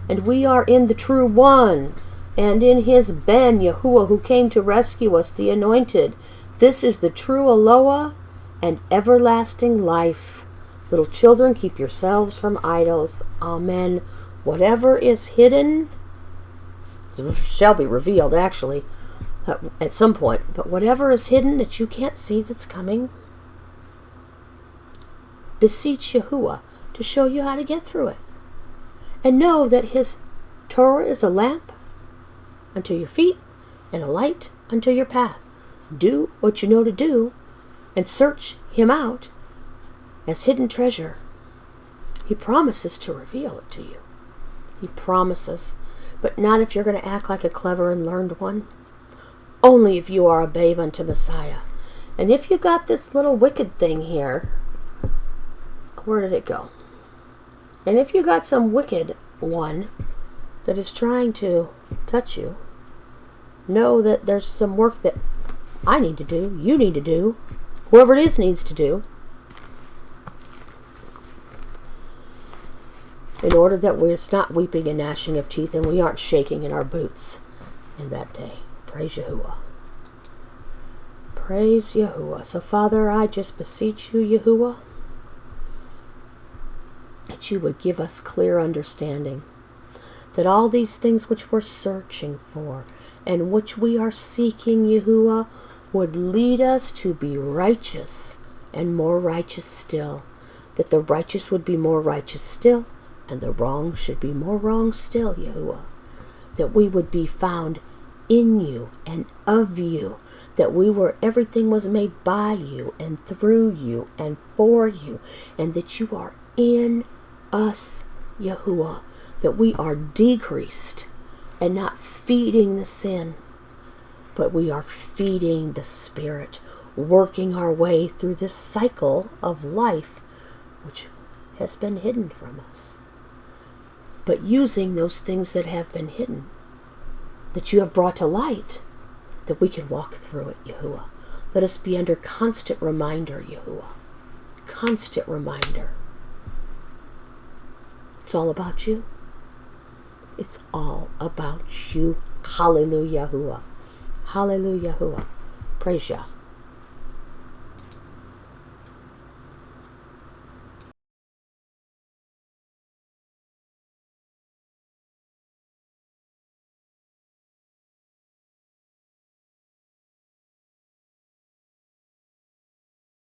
And we are in the true one, and in his Ben, Yahuwah, who came to rescue us, the anointed. This is the true Eloah and everlasting life. Little children, keep yourselves from idols. Amen. Whatever is hidden shall be revealed, actually, at some point. But whatever is hidden that you can't see that's coming, beseech Yahuwah to show you how to get through it. And know that his Torah is a lamp unto your feet and a light unto your path. Do what you know to do and search him out as hidden treasure. He promises to reveal it to you. He promises. But not if you're going to act like a clever and learned one. Only if you are a babe unto Messiah. And if you got this little wicked thing here, Where did it go? And if you got some wicked one that is trying to touch you, know that there's some work that I need to do, you need to do, whoever it is needs to do, in order that we're not weeping and gnashing of teeth and we aren't shaking in our boots in that day. Praise Yahuwah. Praise Yahuwah. So Father, I just beseech you, Yahuwah, that you would give us clear understanding, that all these things which we're searching for and which we are seeking, Yahuwah, would lead us to be righteous and more righteous still, that the righteous would be more righteous still, and the wrong should be more wrong still, Yahuwah, that we would be found in you and of you, that everything was made by you and through you and for you, and that you are in us, Yahuwah, that we are decreased and not feeding the sin, but we are feeding the Spirit, working our way through this cycle of life which has been hidden from us, but using those things that have been hidden, that you have brought to light, that we can walk through it, Yahuwah. Let us be under constant reminder, Yahuwah. Constant reminder. It's all about you. It's all about you. Hallelujah, Yahuwah. Hallelujah, Yahuwah. Praise Yah.